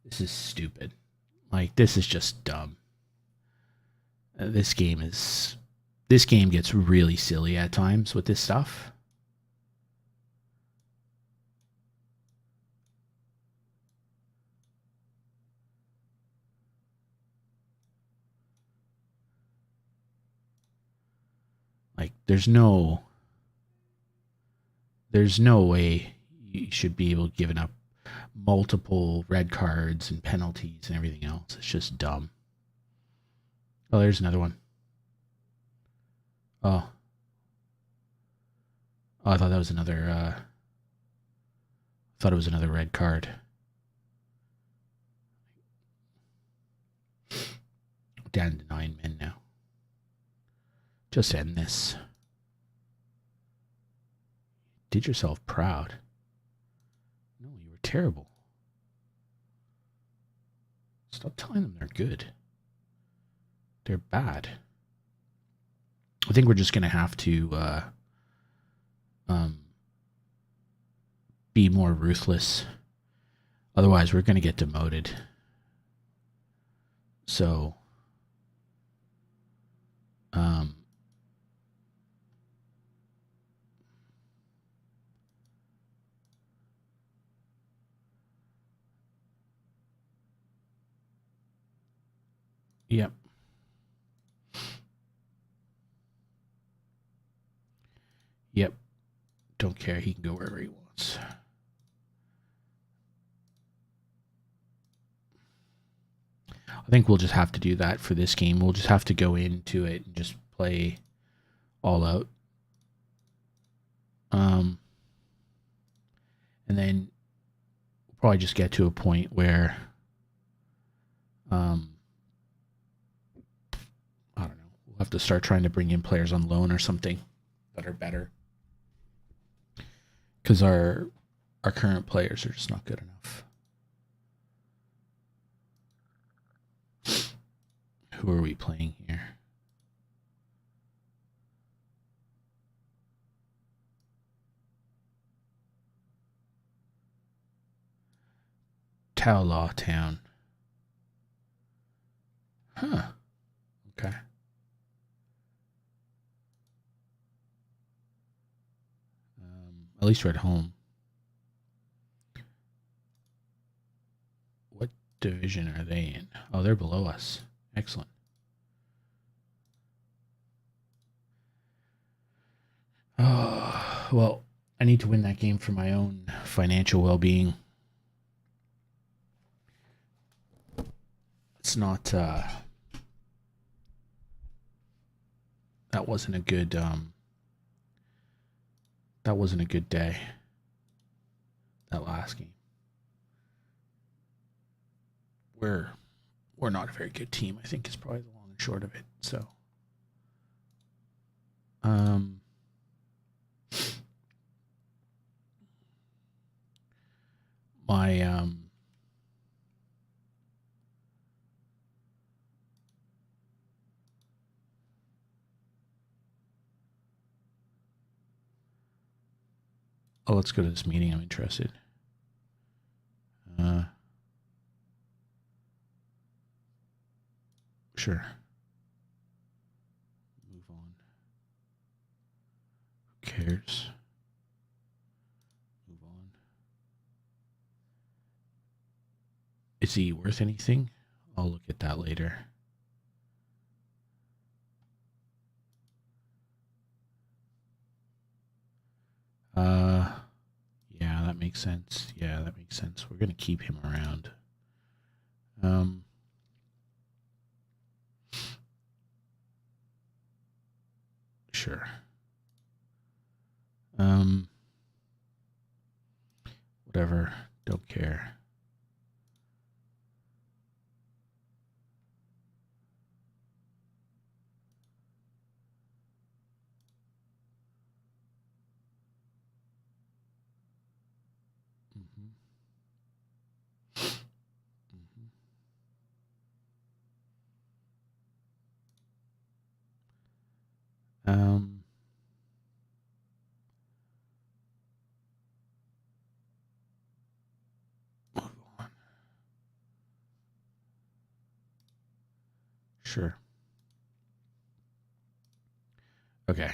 This is stupid. Like, this is just dumb. This game gets really silly at times with this stuff. Like, there's no way you should be able to give up multiple red cards and penalties and everything else. It's just dumb. Oh, there's another one. Oh, I thought that was another. I thought it was another red card. Down to 9 men now. Just end this. Did yourself proud. No, you were terrible. Stop telling them they're good. They're bad. I think we're just going to have to be more ruthless. Otherwise, we're going to get demoted. So, yep. Yep. Don't care. He can go wherever he wants. I think we'll just have to do that for this game. We'll just have to go into it and just play all out. And then we'll probably just get to a point where, I don't know, we'll have to start trying to bring in players on loan or something that are better. Because our current players are just not good enough. Who are we playing here? Taolaw Town. Huh. Okay. At least we're at home. What division are they in? Oh, they're below us. Excellent. Oh, well, I need to win that game for my own financial well-being. It's not, that wasn't a good, day. That last game. We're not a very good team, I think is probably the long and short of it. So, my let's go to this meeting. I'm interested. Sure. Move on. Who cares? Move on. Is he worth anything? I'll look at that later. Yeah, that makes sense. We're gonna keep him around. Sure. Whatever. Don't care. Move on. Sure. Okay.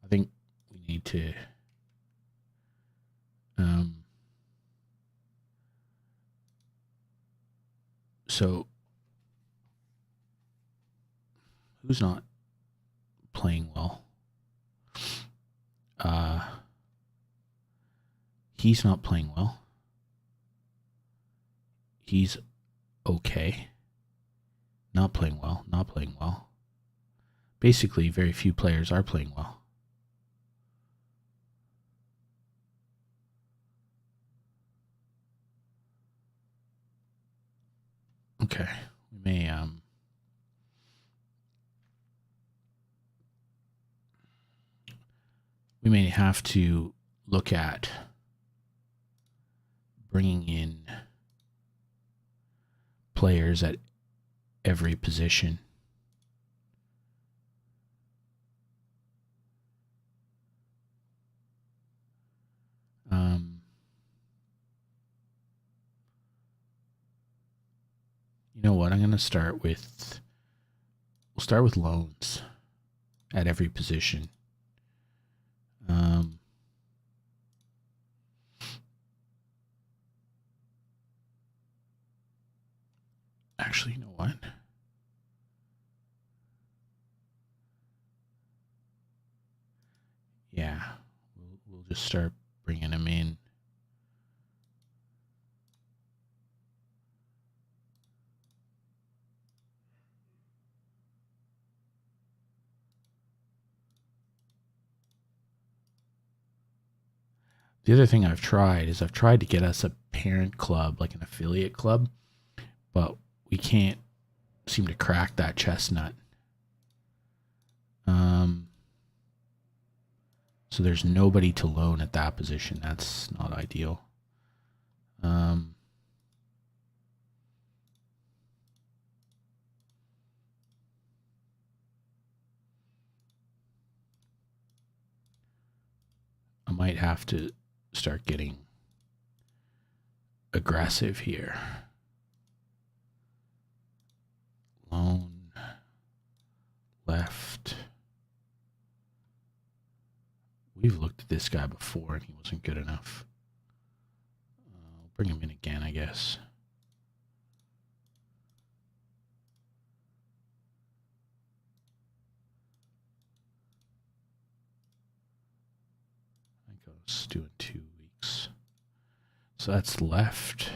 I think we need to so who's not playing well? He's not playing well. He's okay. Not playing well. Basically, very few players are playing well. Okay. We may have to look at bringing in players at every position. You know what? I'm going to start with... We'll start with loans at every position. Actually, you know what? Yeah, we'll just start bringing them in. The other thing I've tried to get us a parent club, like an affiliate club, but we can't seem to crack that chestnut. So there's nobody to loan at that position. That's not ideal. I might have to start getting aggressive here. Loan left. We've looked at this guy before and he wasn't good enough. I'll bring him in again, I guess. I think I was doing 2 weeks. So that's left.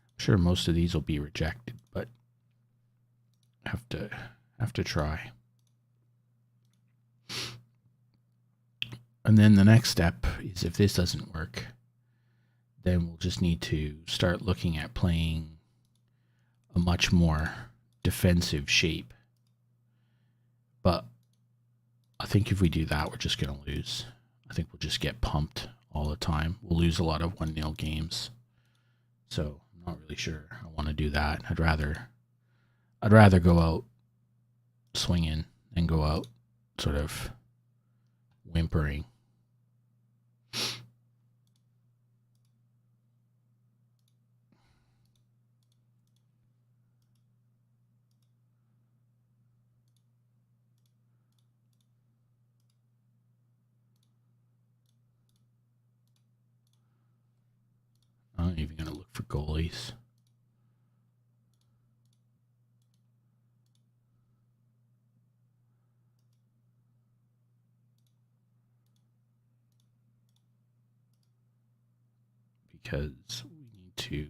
I'm sure most of these will be rejected, but have to try. And then the next step is, if this doesn't work, then we'll just need to start looking at playing a much more defensive shape. But I think if we do that, we're just going to lose. I think we'll just get pumped all the time. We'll lose a lot of 1-0 games. So I'm not really sure I want to do that. I'd rather go out swinging than go out sort of whimpering. I'm not even going to look for goalies. Because we need to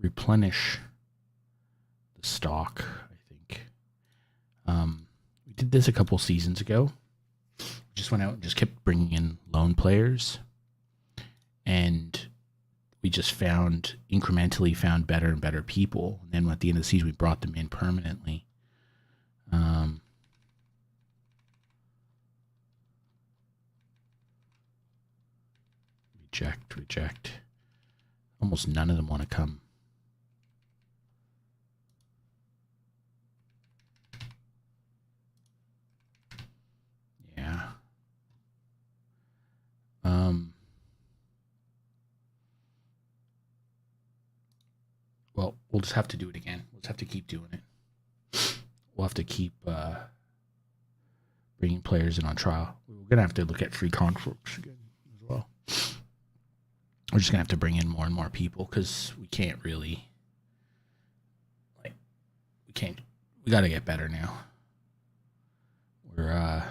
replenish the stock, I think. We did this a couple seasons ago. We just went out and just kept bringing in loan players. And we just incrementally found better and better people. And then at the end of the season, we brought them in permanently. Reject. Almost none of them want to come. Yeah. Well, we'll just have to do it again. We'll just have to keep doing it. We'll have to keep bringing players in on trial. We're going to have to look at free contracts again as well. We're just going to have to bring in more and more people because we can't really, we got to get better now. We're,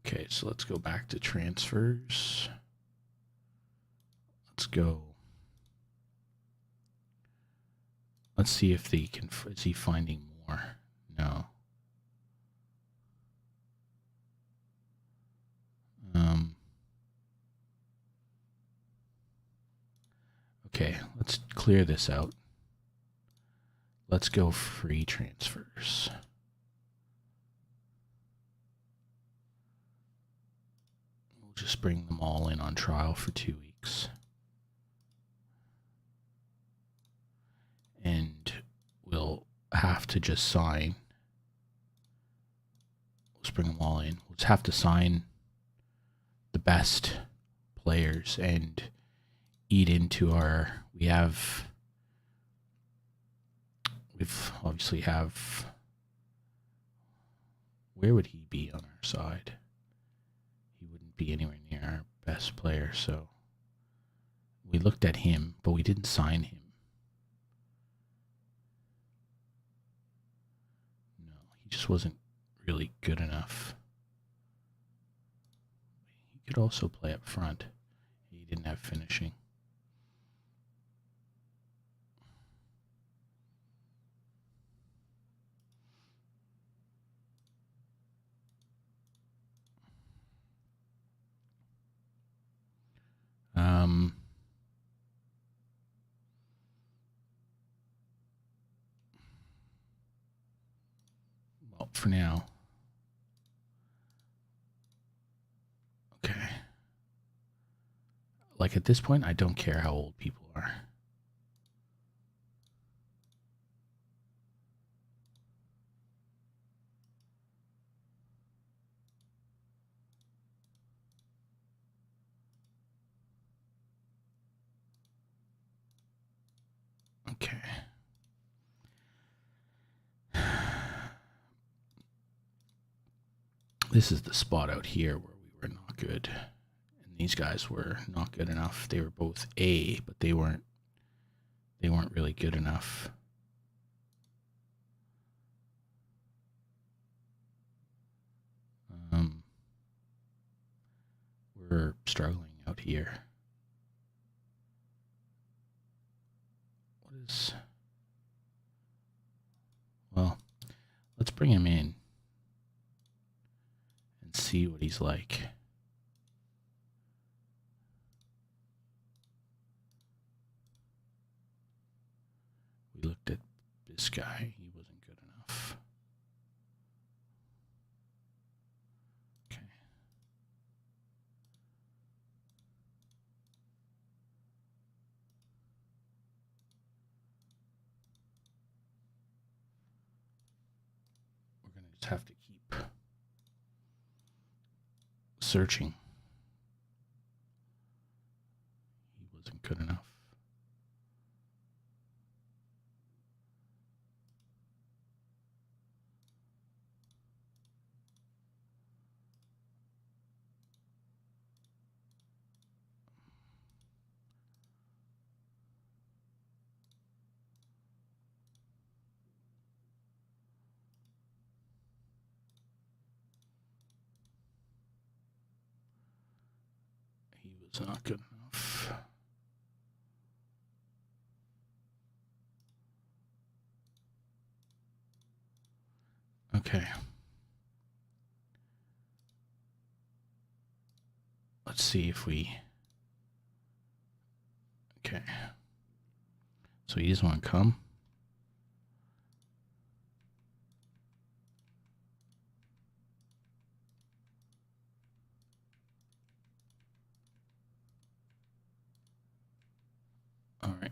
okay, so let's go back to transfers. Let's go. Let's see if they can. Is he finding more? No. Okay, let's clear this out. Let's go free transfers. We'll just bring them all in on trial for 2 weeks. And we'll have to just sign. Let's bring them all in. We'll just have to sign the best players and eat into our. We've obviously have. Where would he be on our side? He wouldn't be anywhere near our best player, so we looked at him, but we didn't sign him. No, he just wasn't really good enough. He could also play up front. He didn't have finishing. Well, for now. Okay. Like at this point, I don't care how old people are. Okay. This is the spot out here where we were not good. And these guys were not good enough. They were both A, but they weren't really good enough. We're struggling out here. What is... Well, let's bring him in and see what he's like. We looked at this guy. He wasn't good enough. Okay. We're going to just have to keep searching. He wasn't good enough. He was not good enough. Okay. Let's see if we... Okay. So he doesn't want to come. All right.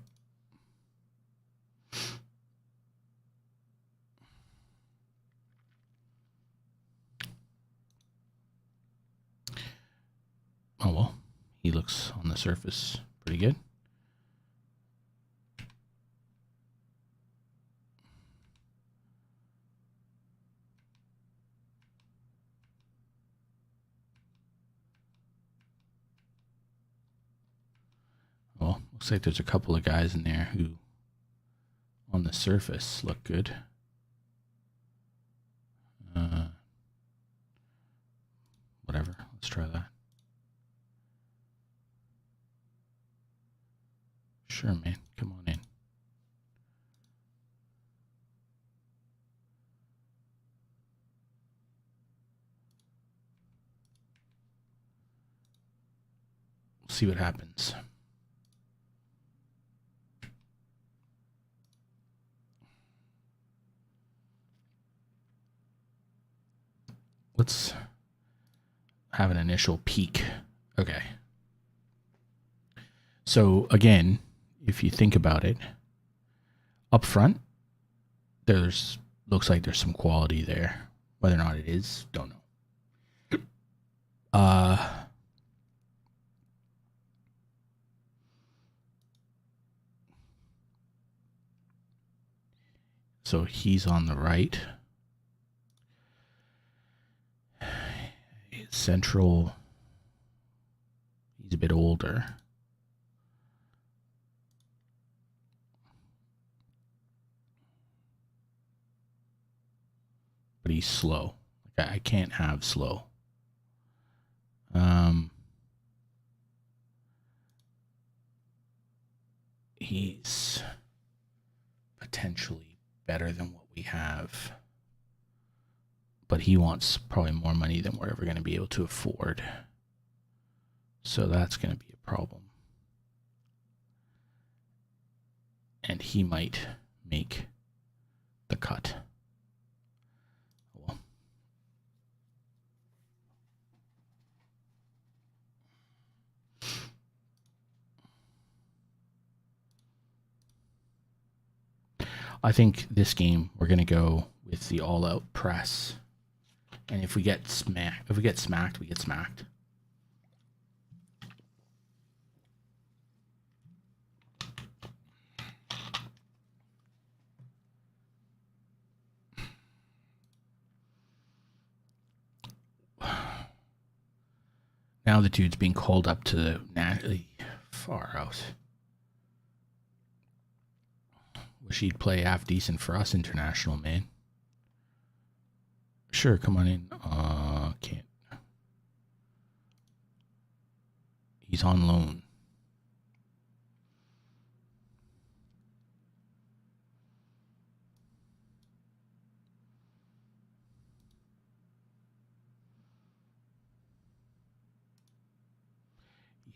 Oh, well, he looks on the surface pretty good. Well, looks like there's a couple of guys in there who, on the surface, look good. Whatever. Let's try that. Sure, man. Come on in. We'll see what happens. Let's have an initial peek. Okay. So again, if you think about it, up front, there's looks like there's some quality there. Whether or not it is, don't know. So he's on the right. Central, he's a bit older. But he's slow. Like I can't have slow. He's potentially better than what we have. But he wants probably more money than we're ever going to be able to afford. So that's going to be a problem. And he might make the cut. Well, I think this game we're going to go with the all-out press. And if we get smacked, we get smacked. Now the dude's being called up to the far out. Wish he'd play half decent for us international, man. Sure, come on in. Can't. He's on loan.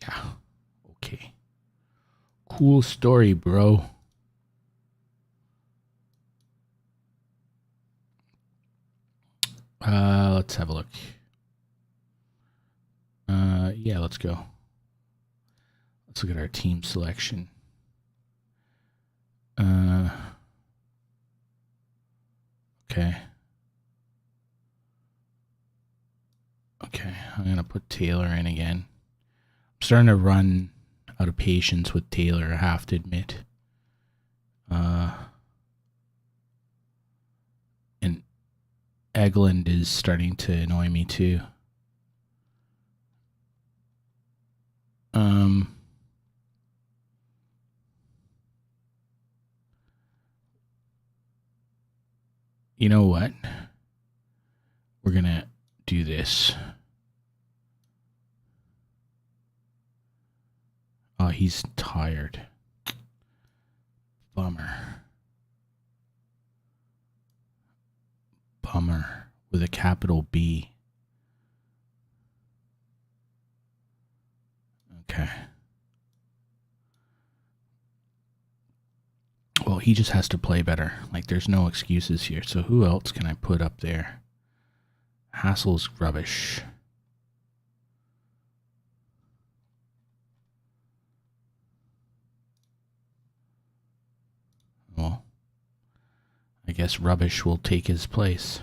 Yeah. Okay. Cool story, bro. Let's have a look. Yeah, let's go. Let's look at our team selection. Okay. Okay, I'm gonna put Taylor in again. I'm starting to run out of patience with Taylor, I have to admit. And Egeland is starting to annoy me too. You know what? We're gonna do this. Oh, he's tired. Bummer. Bummer with a capital B. Okay. Well, he just has to play better. Like, there's no excuses here. So who else can I put up there? Hassel's rubbish. Well, I guess rubbish will take his place.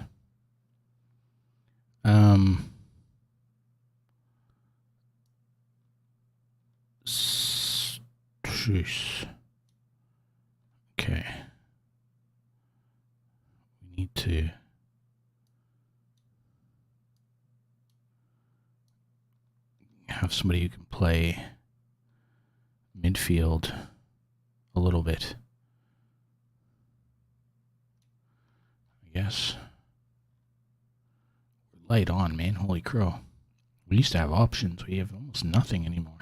Jeez. Okay. We need to have somebody who can play midfield a little bit. I guess. Light on, man. Holy crow. We used to have options. We have almost nothing anymore.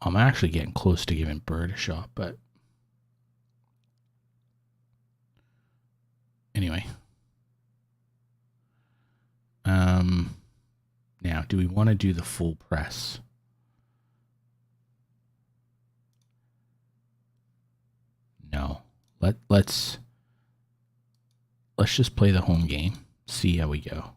I'm actually getting close to giving Bird a shot, but anyway. Now, do we want to do the full press? No. Let's just play the home game. See how we go.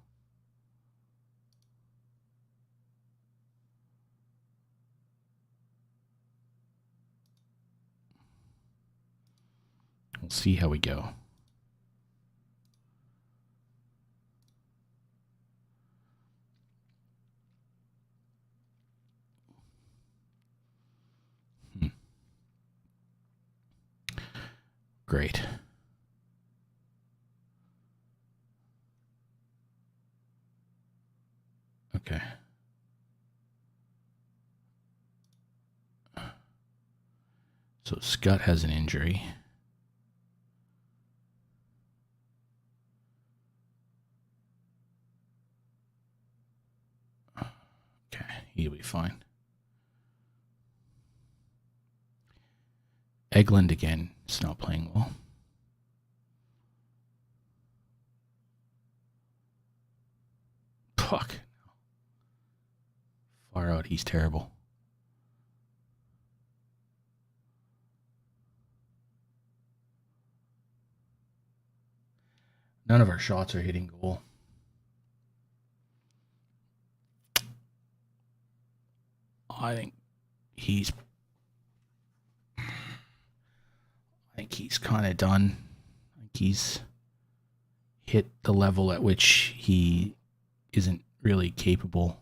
We'll see how we go. Great. Okay. So Scott has an injury. Okay, he'll be fine. Eglund again is not playing well. Fuck. Far out, he's terrible. None of our shots are hitting goal. I think he's kind of done. I think he's hit the level at which he isn't really capable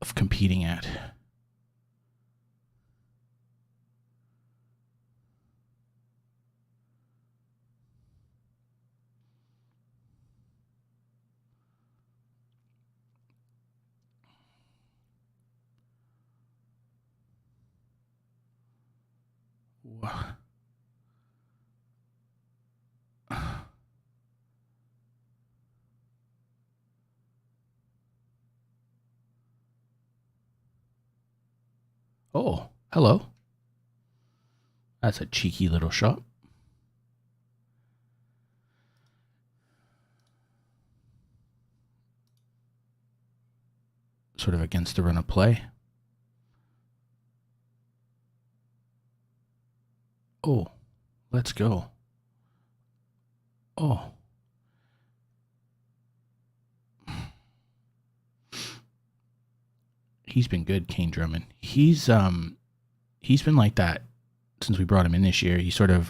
of competing at. Oh, hello. That's a cheeky little shot. Sort of against the run of play. Oh, let's go. Oh. He's been good, Kane Drummond. He's been like that since we brought him in this year. He sort of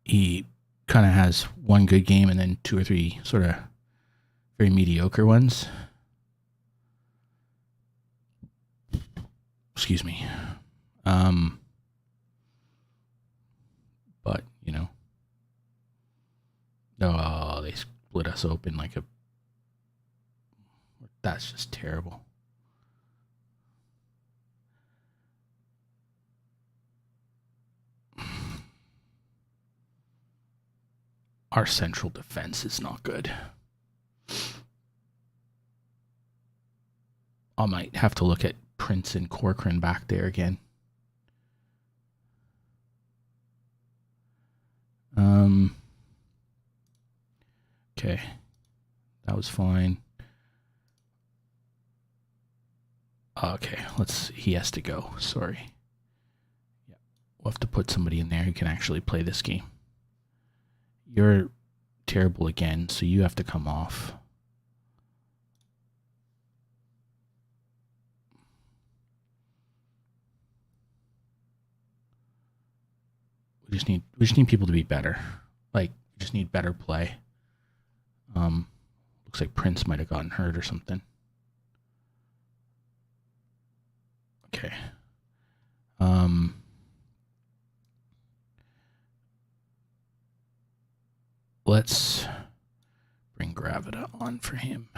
he kind of has one good game and then two or three sort of very mediocre ones. Excuse me. But, you know. Oh, they split us open like a... That's just terrible. Our central defense is not good. I might have to look at Prince and Corcoran back there again. Okay. That was fine. Okay, he has to go. Sorry. Yeah, we'll have to put somebody in there who can actually play this game. You're terrible again, so you have to come off. We just need people to be better. Like, we just need better play. Looks like Prince might have gotten hurt or something. Okay. Let's bring Gravita on for him.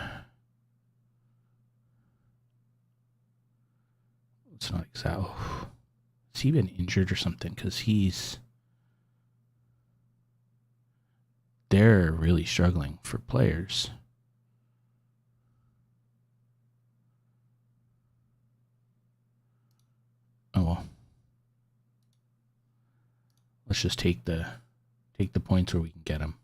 It's not exactly... Has he been injured or something? Because they're really struggling for players. Oh well. Let's just take the points where we can get them.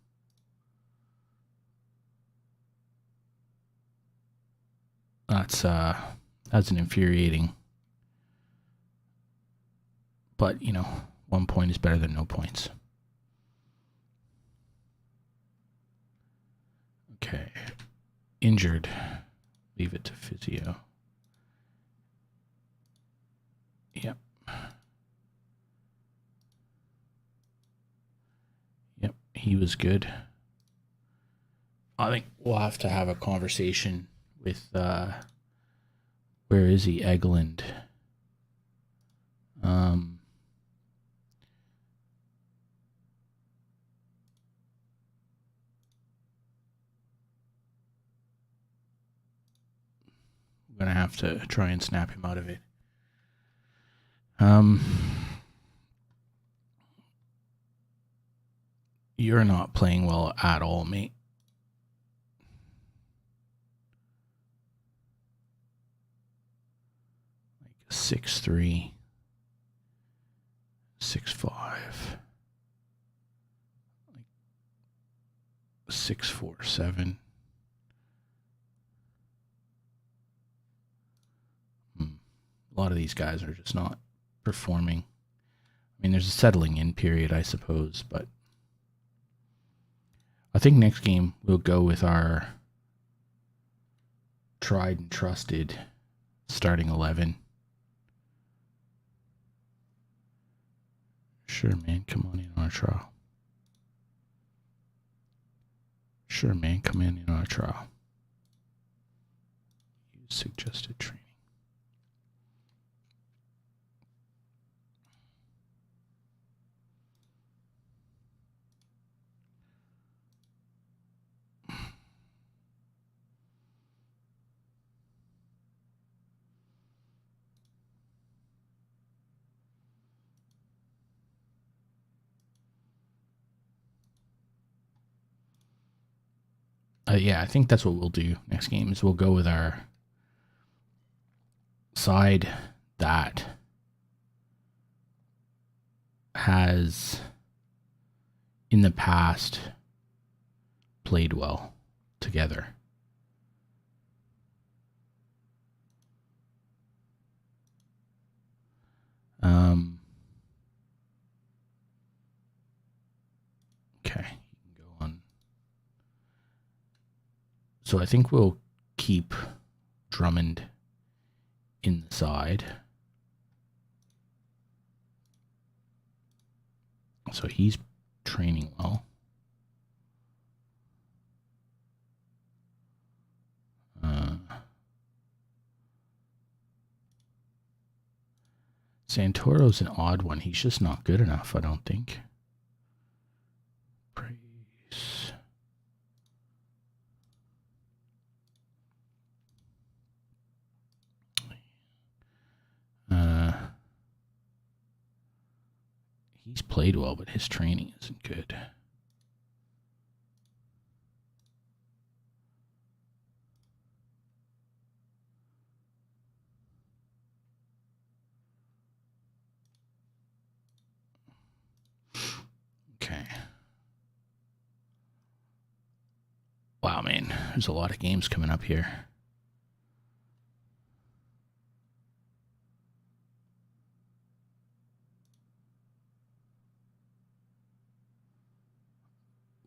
That's an infuriating. But, you know, 1 point is better than no points. Okay. Injured. Leave it to physio. Yep. he was good. I think we'll have to have a conversation with, where is he? Egeland. We're going to have to try and snap him out of it. You're not playing well at all, mate. Like 6'3", 6'5", like 6'4", 7". A lot of these guys are just not performing. I mean, there's a settling in period, I suppose, but I think next game we'll go with our tried and trusted starting 11. Sure, man, come on in on a trial. Sure, man, come in on a trial. Use suggested training. Yeah, I think that's what we'll do next game is we'll go with our side that has in the past played well together. Okay, you can go on. So I think we'll keep Drummond in the side. So he's training well. Santoro's an odd one. He's just not good enough, I don't think. Praise. He's played well, but his training isn't good. Okay. Wow, man. There's a lot of games coming up here.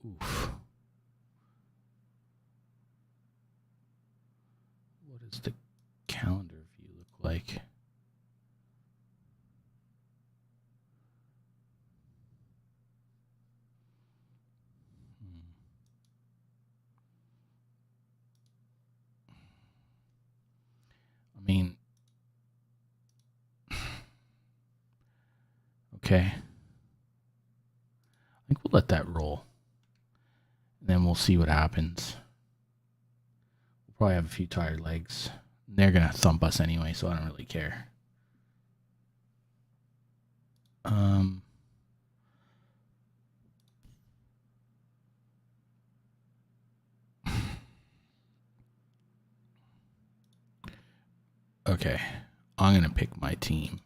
Oof. What does the calendar view look like? I mean, okay. I think we'll let that roll. And then we'll see what happens. We'll probably have a few tired legs. They're going to thump us anyway, so I don't really care. Okay. I'm going to pick my team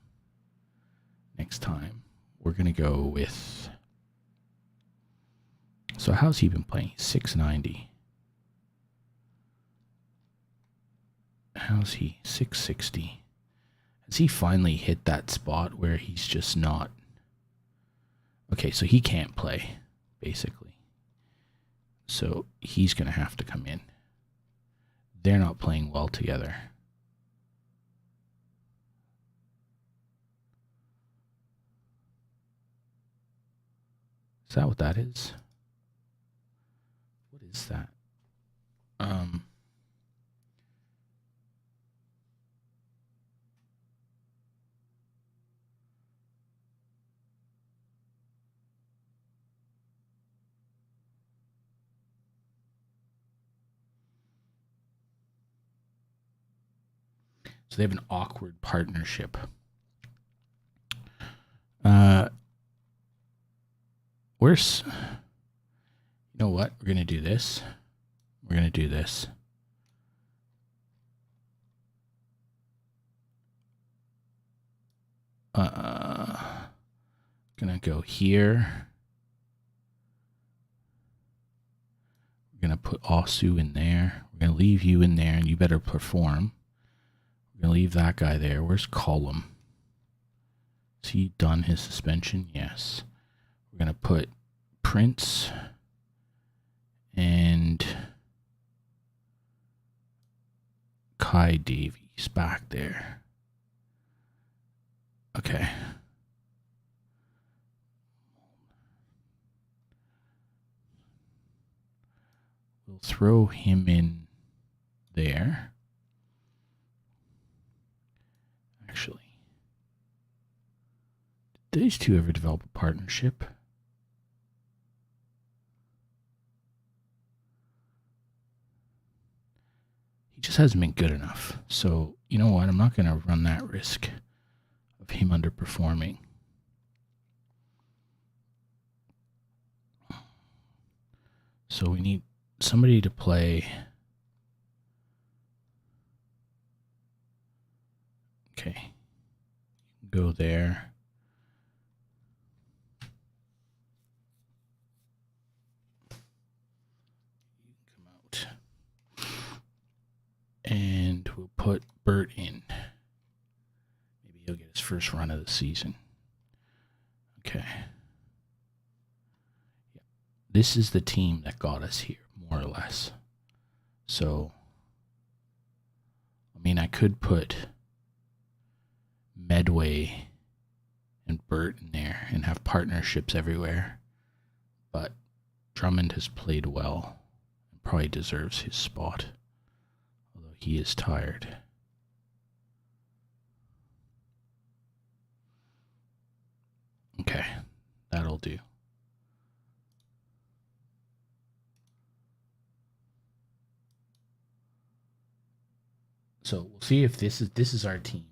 next time. We're going to go with... So how's he been playing? 690. How's he? 660. Has he finally hit that spot where he's just not... Okay, so he can't play, basically. So he's going to have to come in. They're not playing well together. Is that what that is? is that? Um, so they have an awkward partnership. Where's, you know what? We're going to do this. We're going to do this. Gonna go here. We're gonna put Osu in there. We're gonna leave you in there, and you better perform. We're gonna leave that guy there. Where's Column? Has he done his suspension? Yes. We're gonna put Prince and Kai Davies back there. Okay. We'll throw him in there. Actually, did these two ever develop a partnership? He just hasn't been good enough. So, you know what? I'm not going to run that risk of him underperforming. So we need somebody to play. Okay. Go there. Come out. And we'll put Bert in. Maybe he'll get his first run of the season. Okay. Yeah. This is the team that got us here, more or less. So, I mean, I could put Medway and Bert in there and have partnerships everywhere. But Drummond has played well and probably deserves his spot. Although he is tired. Okay, that'll do. So we'll see if this is our team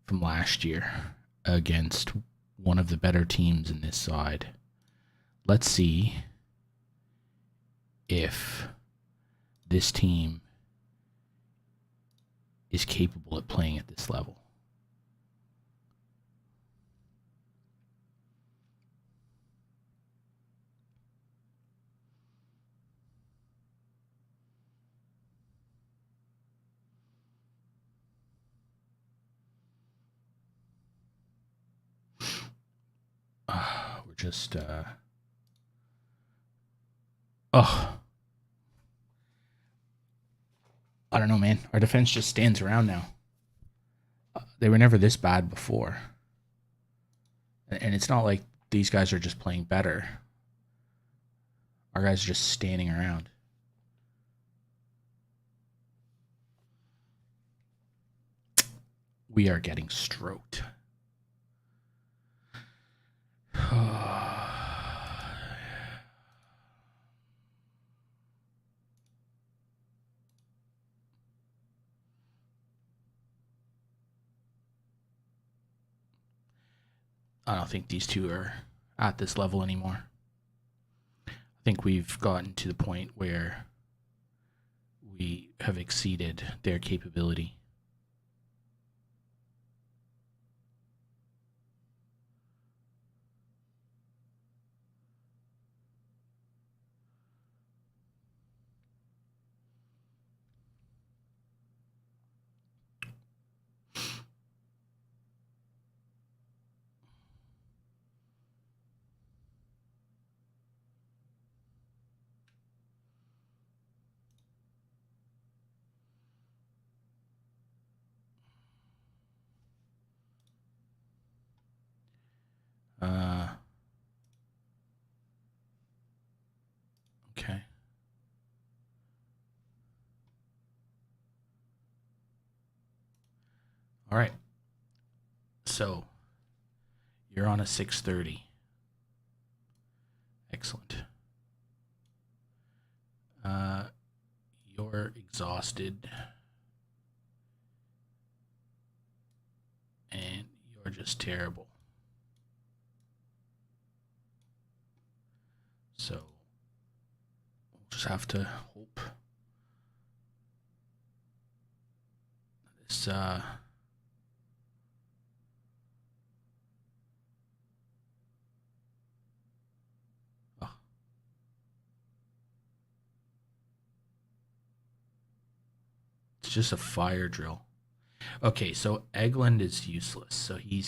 from last year against one of the better teams in this side. Let's see if this team is capable of playing at this level. We're just I don't know, man. Our defense just stands around now. They were never this bad before. And it's not like these guys are just playing better. Our guys are just standing around. We are getting stroked. I don't think these two are at this level anymore. I think we've gotten to the point where we have exceeded their capability. All right. So you're on a 6:30. Excellent. You're exhausted. And you're just terrible. So we'll just have to hope this oh, it's just a fire drill. Okay, so Eglund is useless, so he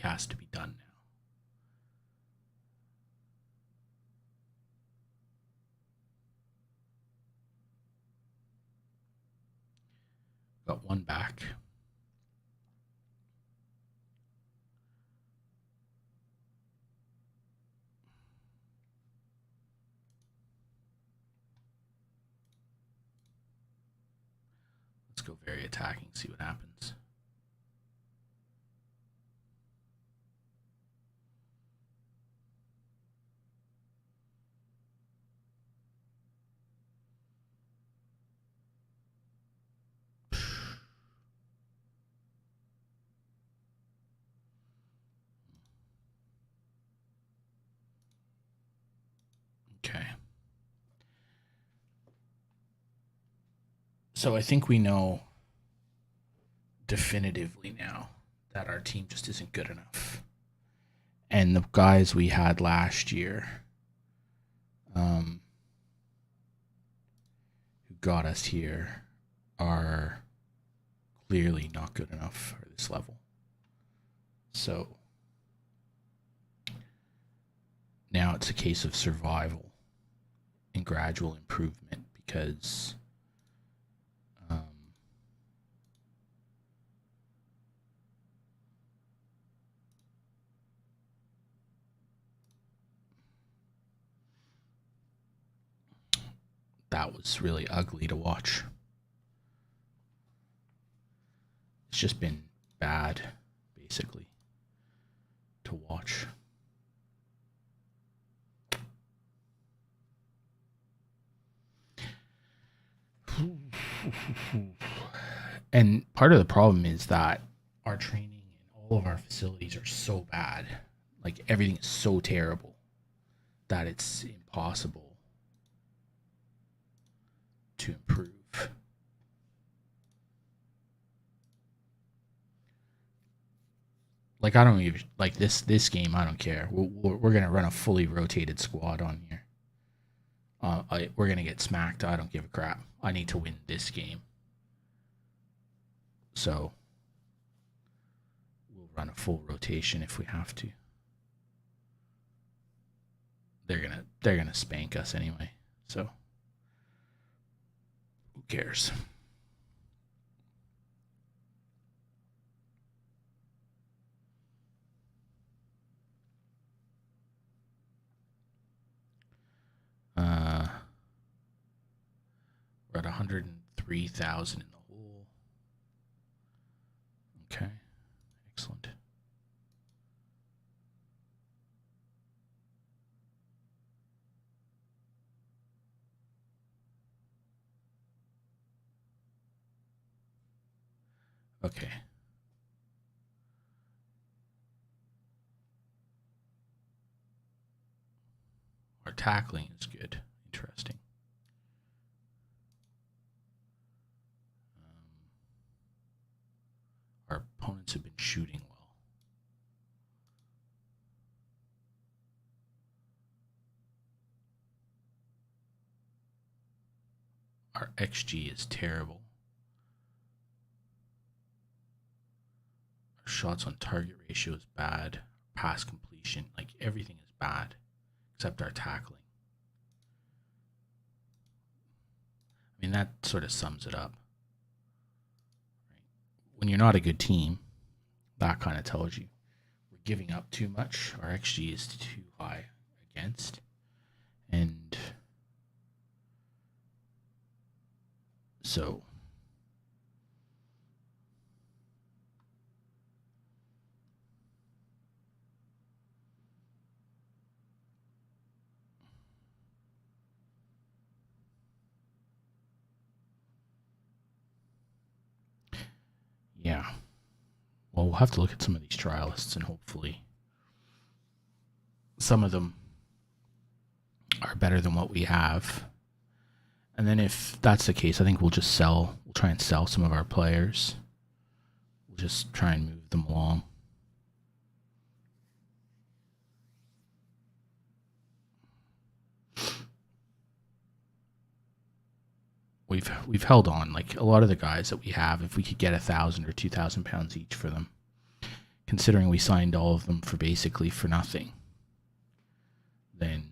has to be done now. Got one back. Let's go very attacking, see what happens. Okay. So I think we know definitively now that our team just isn't good enough. And the guys we had last year who got us here are clearly not good enough for this level. So now it's a case of survival and gradual improvement because that was really ugly to watch. It's just been bad, basically, to watch. And part of the problem is that our training and all of our facilities are so bad. Like everything is so terrible that it's impossible to improve. Like I don't even like this game. I don't care. We're gonna run a fully rotated squad on here. We're gonna get smacked. I don't give a crap. I need to win this game. So we'll run a full rotation if we have to. They're gonna spank us anyway. So who cares? We're at 103,000 in the hole. Okay, excellent. Okay. Our tackling is good. Interesting. Our opponents have been shooting well. Our XG is terrible. Our shots on target ratio is bad. Pass completion, like everything is bad except our tackling. I mean, that sort of sums it up. When you're not a good team, that kind of tells you we're giving up too much. Our XG is too high against. And so Yeah. Well, we'll have to look at some of these trialists, and hopefully some of them are better than what we have. And then if that's the case, I think we'll try and sell some of our players. We'll just try and move them along. We've held on, like a lot of the guys that we have, if we could get £1,000 or £2,000 each for them, considering we signed all of them for nothing, then,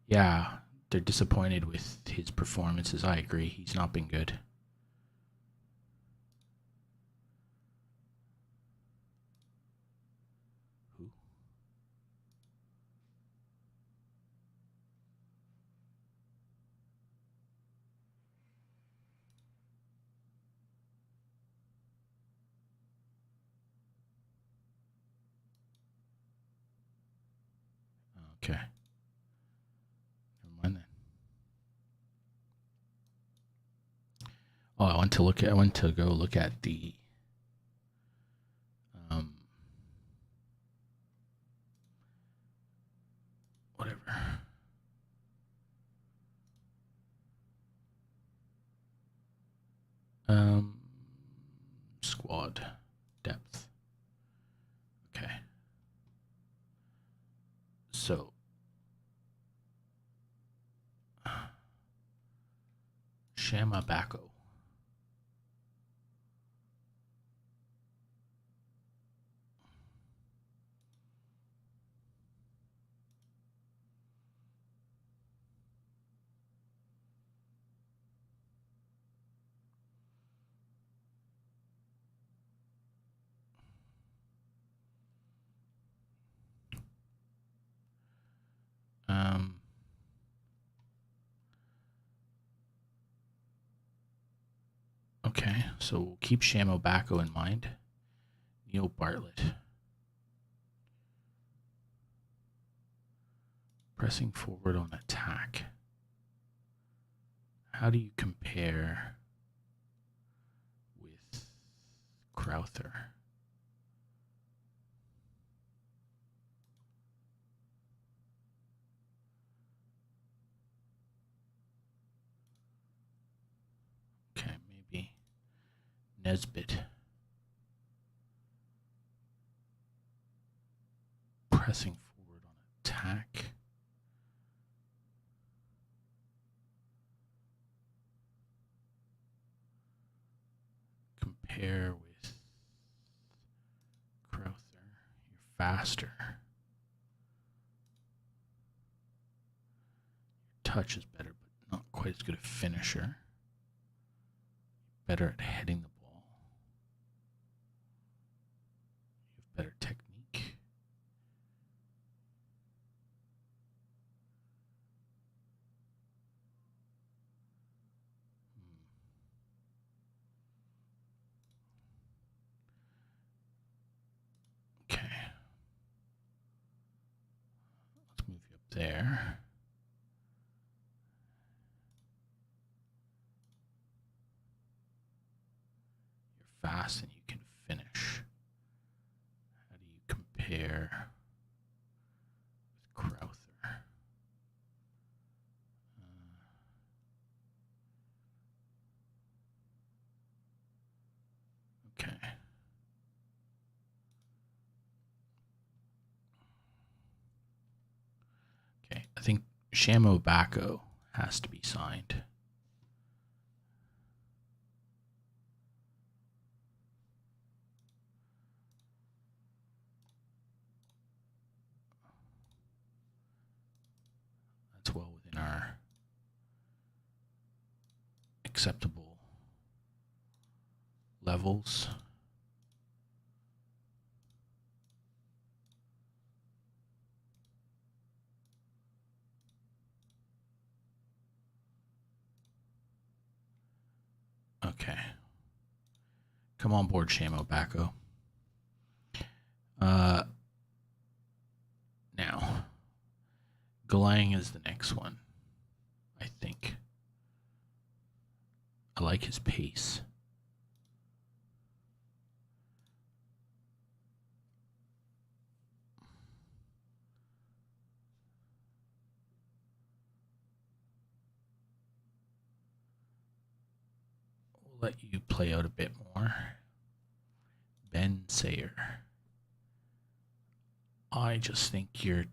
yeah, they're disappointed with his performances. I agree. He's not been good. Who? Okay. Never mind then. Oh, I went to go look at the whatever. Squad depth. Okay. So Shama Bako. Okay, so we'll keep Shamo Bako in mind. Neil Bartlett. Pressing forward on attack. How do you compare with Crowther? Okay, maybe Nesbitt. Pressing forward on attack. Compare with Crowther. You're faster. Your touch is better, but not quite as good a finisher. Better at heading the ball. You have better technique. Okay. Let's move you up there. You're fast and you can finish. How do you compare with Crowther? Okay. Okay, I think Shamo Bako has to be signed. That's well within our acceptable levels. Okay. Come on board, Shamo Bako. Now, Galang is the next one, I think. I like his pace. We'll let you play out a bit more. Ben Sayer. I just think you're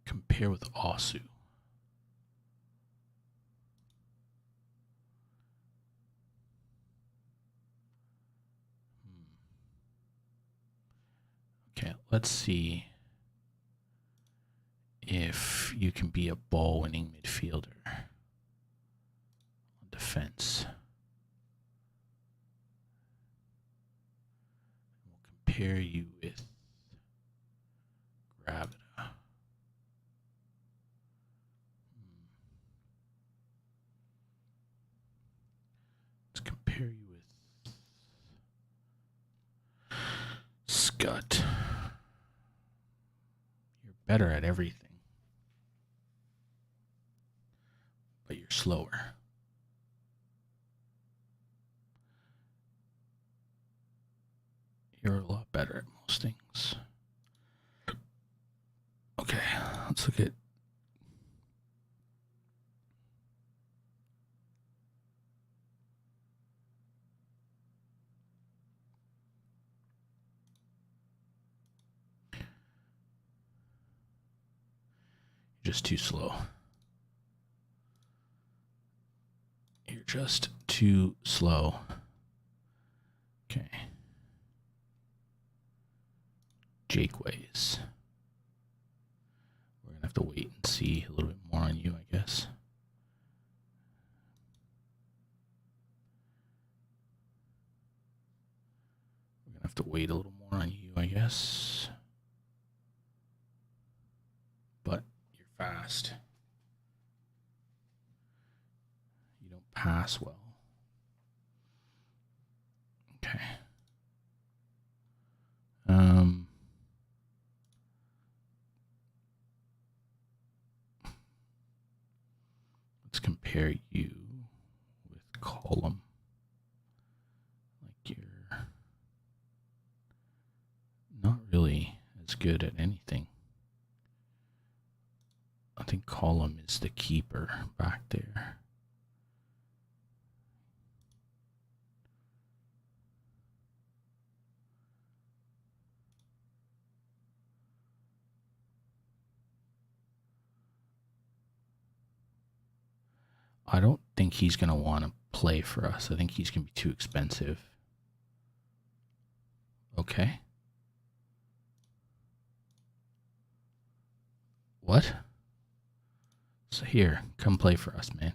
compare with Osu. Okay, let's see if you can be a ball-winning midfielder on defense. We'll compare you with Gravita. Let's compare you with Scott. You're better at everything, but you're slower. You're a lot better at most things. Okay, let's look at you're just too slow. You're just too slow. Okay. Jake Ways. We're going to have to wait and see a little bit more on you, I guess. We're going to have to wait a little more on you, I guess. But you're fast. You don't pass well. Okay. Let's compare you with Column. Like you're not really as good at anything. I think Column is the keeper back there. I don't think he's going to want to play for us. I think he's going to be too expensive. Okay. What? So here, come play for us, man.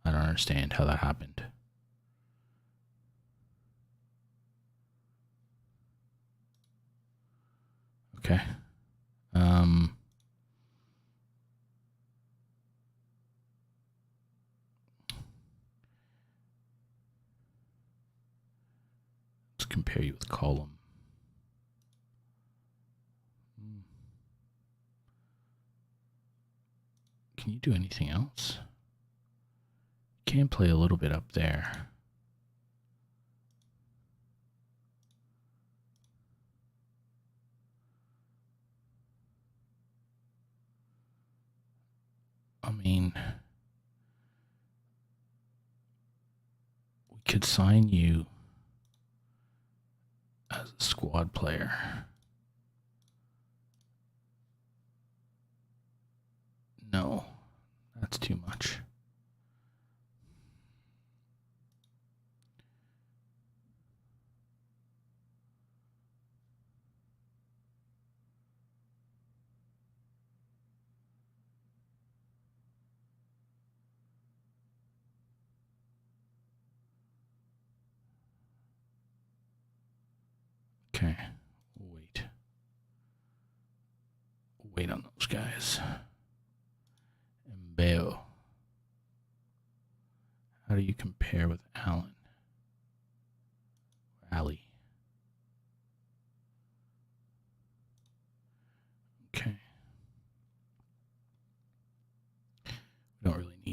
I don't understand how that happened. Okay. Let's compare you with Column. Can you do anything else? You can play a little bit up there. I mean, we could sign you as a squad player. No, that's too much. Okay, we'll wait. We'll wait on those guys. Mbeo. How do you compare with Allen? Ali.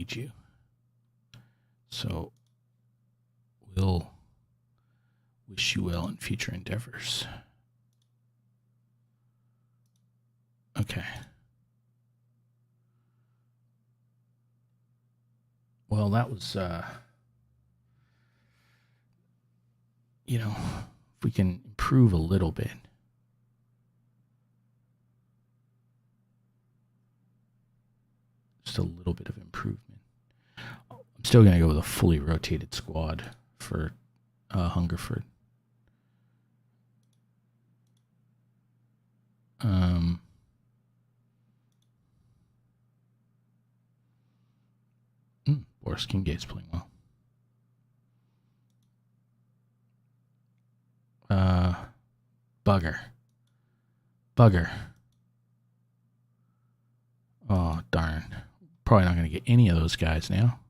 need you. So we'll wish you well in future endeavors. Okay. Well, that was, if we can improve a little bit. Just a little bit of improvement. I'm still going to go with a fully rotated squad for Hungerford. Boris Kingate's playing well. Bugger. Oh, darn. Probably not going to get any of those guys now.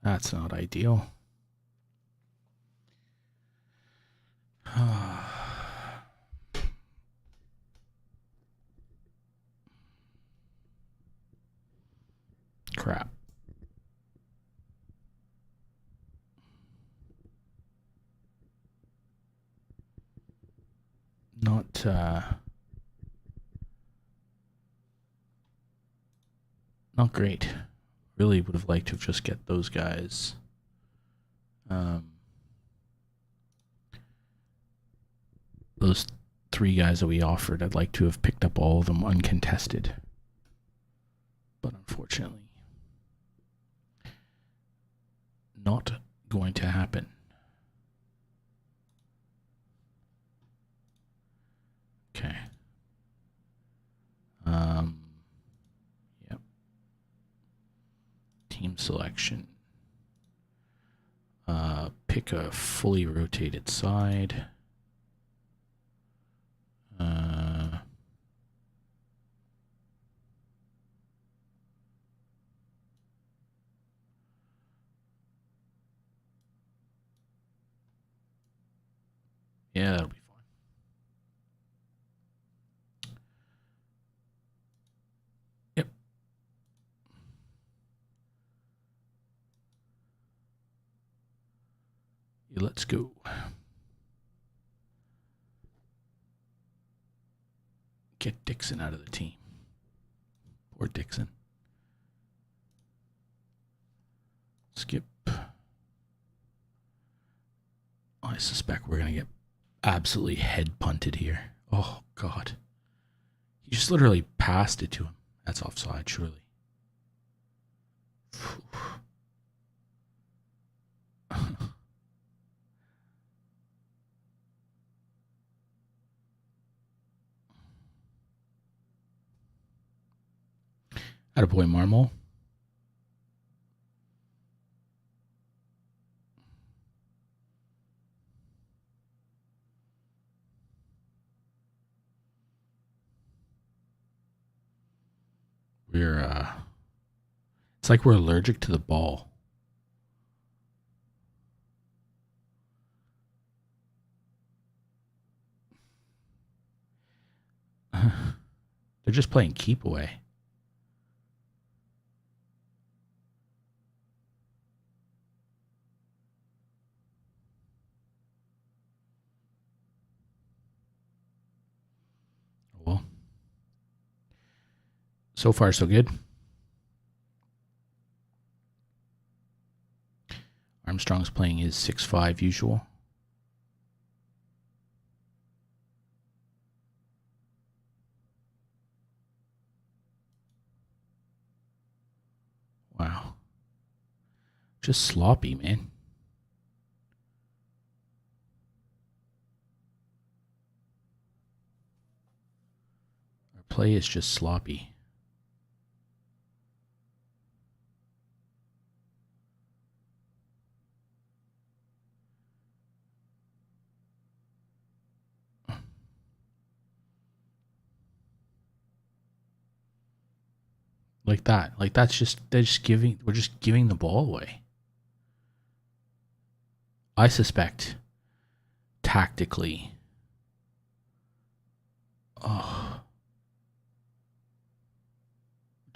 That's not ideal. Crap. Not great. Really would have liked to have just get those guys. Those 3 guys that we offered, I'd like to have picked up all of them uncontested. But unfortunately, not going to happen. Okay. Yep. Team selection. Pick a fully rotated side. Yeah, that'll be fine. Yep. Yeah, let's go. Get Dixon out of the team. Poor Dixon. Skip. I suspect we're going to get absolutely head punted here. Oh, God. He just literally passed it to him. That's offside, surely. Attaboy, Marmol. It's like we're allergic to the ball. They're just playing keep away. Well, so far so good. Armstrong's playing his 6-5 usual. Wow. Just sloppy, man. Our play is just sloppy. Like that. Like we're just giving the ball away. I suspect tactically. Oh.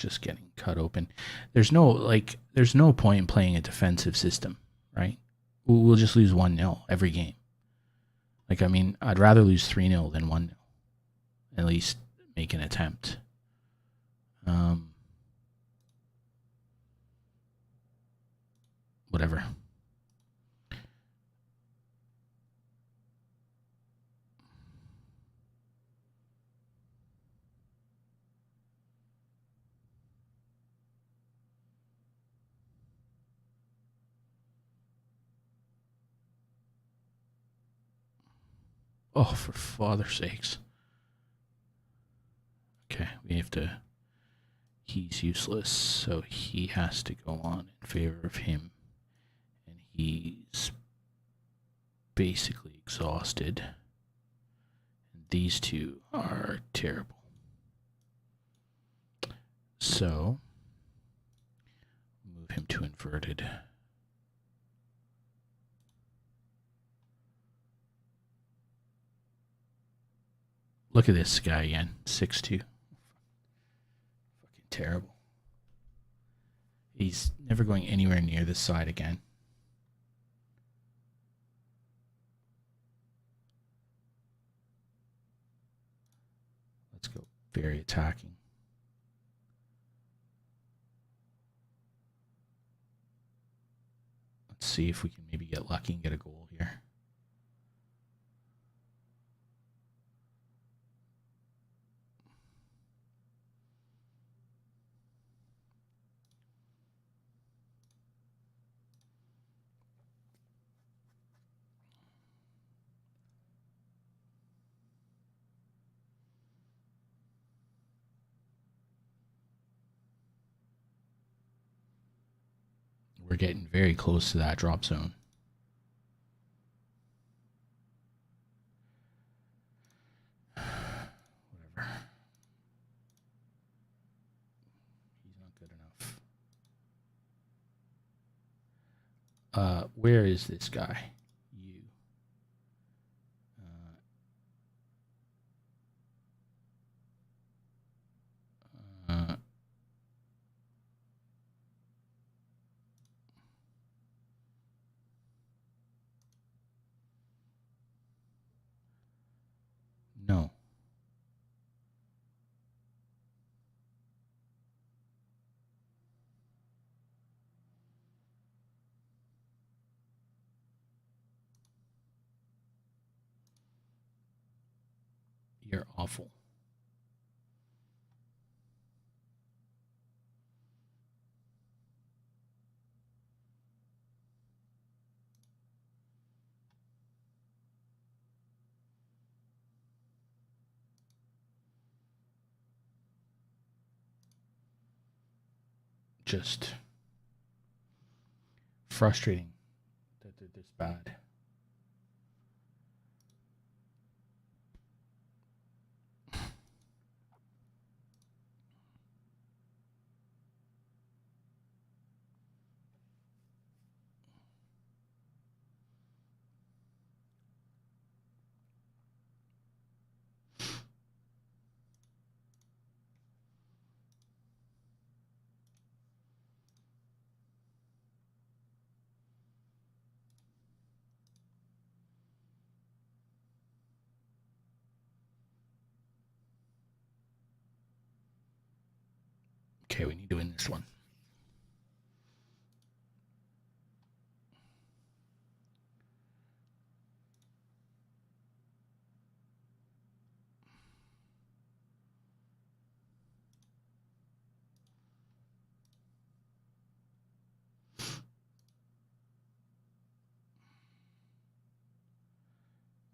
just getting cut open. There's no point in playing a defensive system, right? We'll just lose 1-0 every game. Like, I mean, I'd rather lose 3-0 than 1-0. At least make an attempt. Whatever. Oh, for father's sakes. Okay, we have to... He's useless, so he has to go on in favor of him. And he's basically exhausted. And these two are terrible. So, move him to inverted. Look at this guy again, 6'2". Fucking terrible. He's never going anywhere near this side again. Let's go very attacking. Let's see if we can maybe get lucky and get a goal here. We're getting very close to that drop zone. Whatever. He's not good enough. Where is this guy? You. No. You're awful. Just frustrating that they're this bad. Okay, we need to win this one.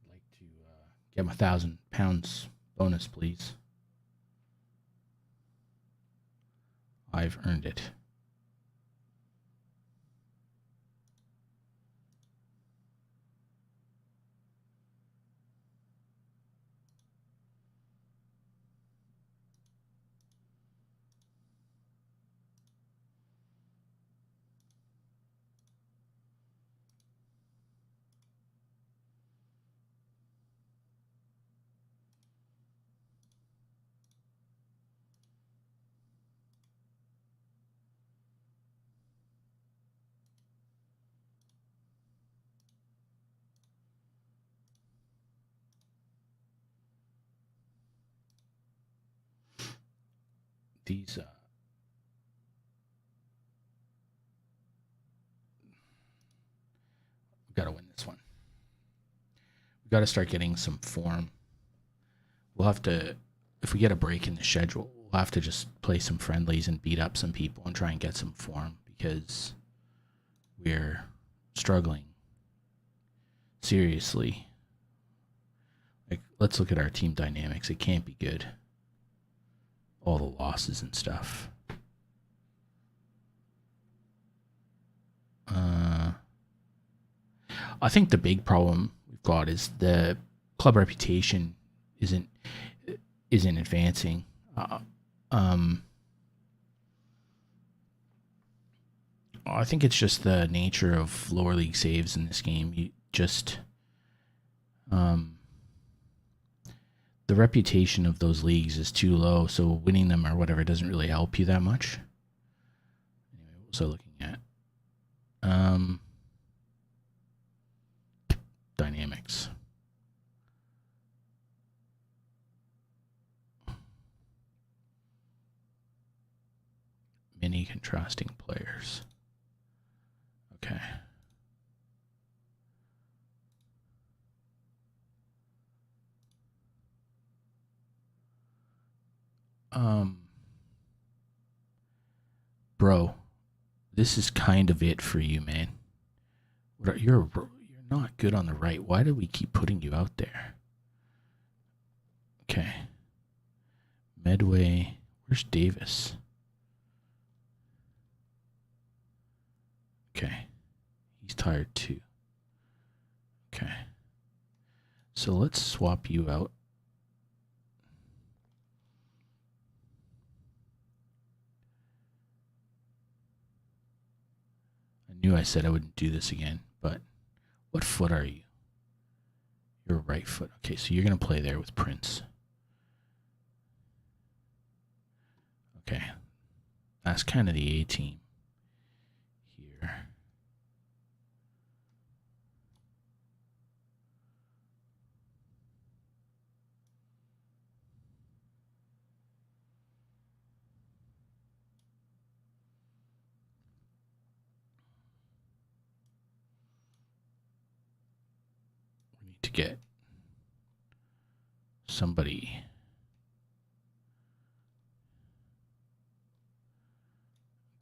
I'd like to get my £1,000 bonus, please. I've earned it. these we've got to win this one. We've got to start getting some form. We'll have to, if we get a break in the schedule, we'll have to just play some friendlies and beat up some people and try and get some form, because we're struggling seriously. Like, let's look at our team dynamics. It can't be good. All the losses and stuff. I think the big problem we've got is the club reputation isn't advancing. I think it's just the nature of lower league saves in this game. You just the reputation of those leagues is too low, so winning them or whatever doesn't really help you that much. Anyway, what was I looking at? Dynamics. Many contrasting players. Okay. Bro, this is kind of it for you, man. You're not good on the right. Why do we keep putting you out there? Okay. Medway. Where's Davis? Okay. He's tired too. Okay. So let's swap you out. I knew I said I wouldn't do this again, but what foot are you? You're right foot. Okay, so you're going to play there with Prince. Okay. That's kind of the A team here. We need to get somebody.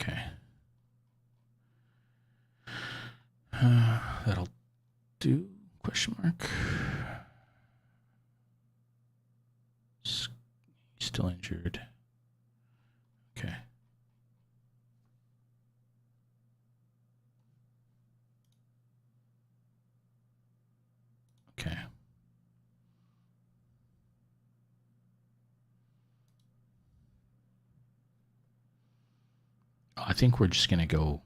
Okay. That'll do? Question mark. He's still injured. Okay. Okay. I think we're just going to go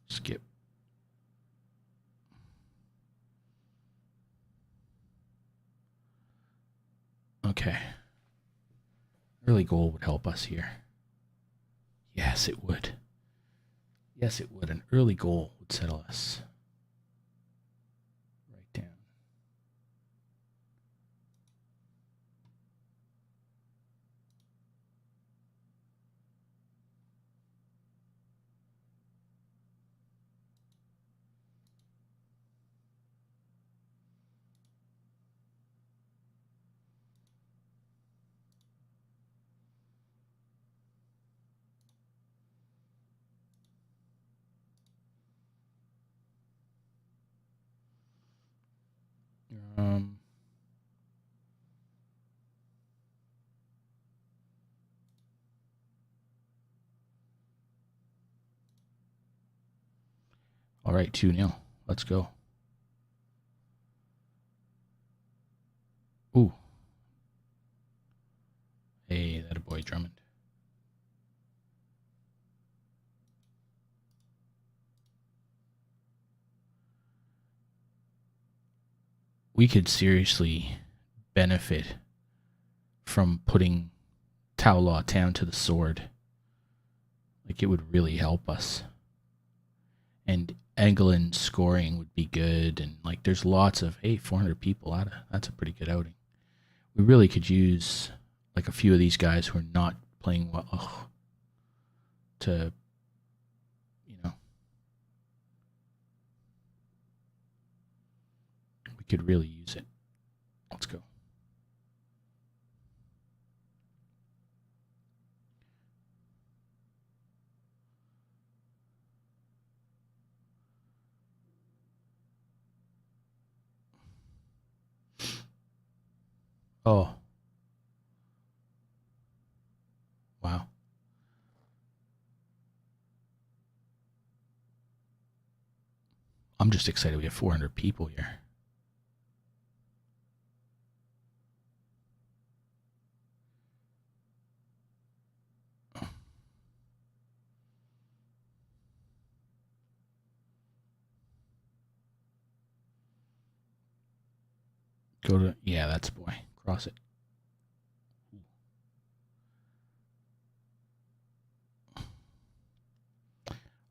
skip. Okay. Early goal would help us here. Yes, it would. Yes, it would. An early goal would settle us. Right down. All right, 2-0. Let's go. Ooh. Hey, that a boy, Drummond. We could seriously benefit from putting Tau Law down to the sword. Like, it would really help us. And Anglin scoring would be good, and like there's lots of 400 people out of that's a pretty good outing. We really could use like a few of these guys who are not playing well to, you know, we could really use it. Let's go. Oh, wow. I'm just excited we have 400 people here. Go to, yeah, that's a boy. Cross it.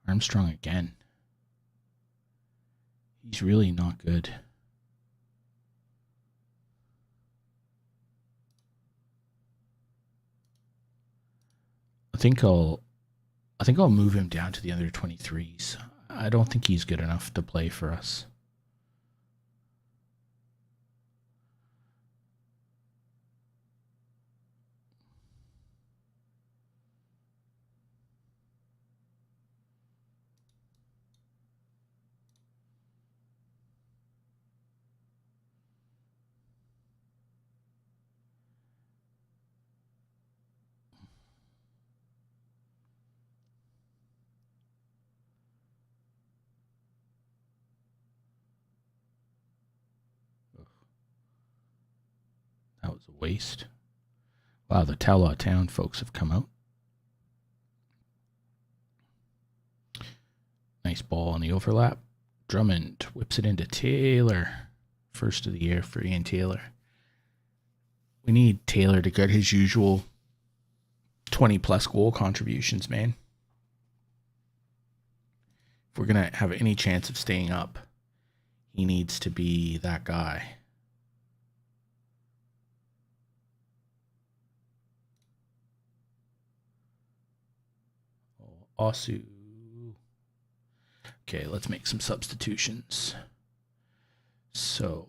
Armstrong again. He's really not good. I think I'll move him down to the under 23s. I don't think he's good enough to play for us. That was a waste. Wow, the Talaw Town folks have come out. Nice ball on the overlap. Drummond whips it into Taylor. First of the year for Ian Taylor. We need Taylor to get his usual 20-plus goal contributions, man. If we're going to have any chance of staying up, he needs to be that guy. Oh, Osu. Okay, let's make some substitutions. So,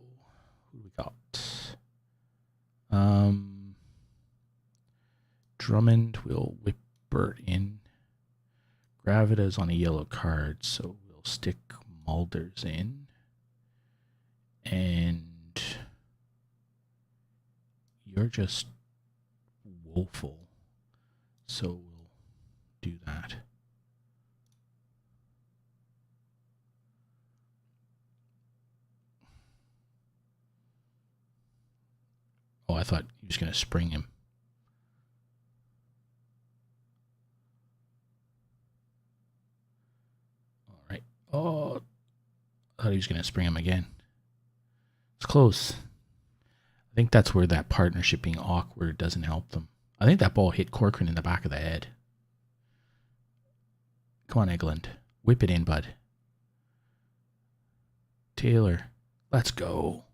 who we got? Drummond will whip Burt in. Gravita's on a yellow card, so we'll stick Mulders in. And you're just woeful, so we'll do that. Oh, I thought he was going to spring him. All right. Oh, I thought he was going to spring him again. It's close. I think that's where that partnership being awkward doesn't help them. I think that ball hit Corcoran in the back of the head. Come on, Egeland. Whip it in, bud. Taylor. Let's go.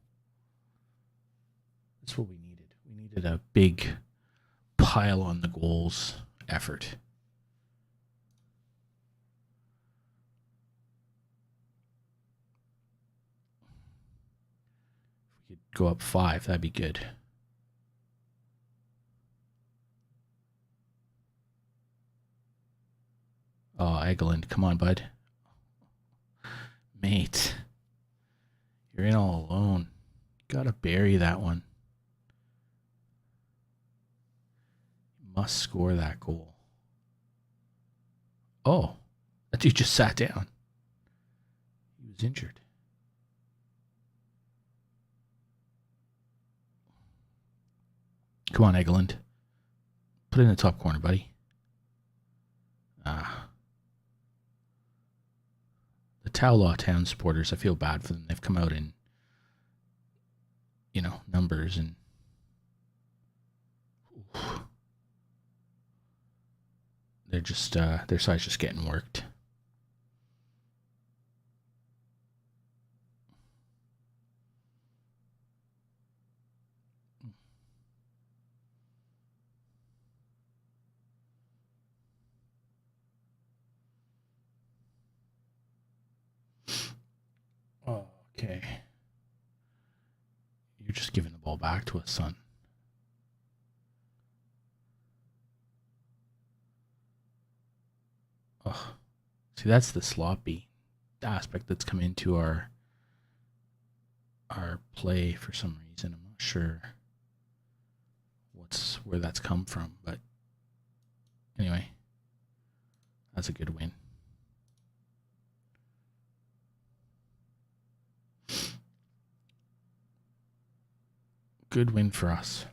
That's what we needed. We needed a big pile on the goals effort. If we could go up 5, that'd be good. Oh, Egeland, come on, bud. Mate. You're in all alone. Gotta bury that one. Must score that goal. Oh, that dude just sat down. He was injured. Come on, Egeland. Put it in the top corner, buddy. The Talaw Town supporters, I feel bad for them. They've come out in, numbers and they're just their side's just getting worked. Okay. You're just giving the ball back to us, son. Oh, see, that's the sloppy aspect that's come into our play for some reason. I'm not sure where that's come from, but anyway, that's a good win. Good win for us.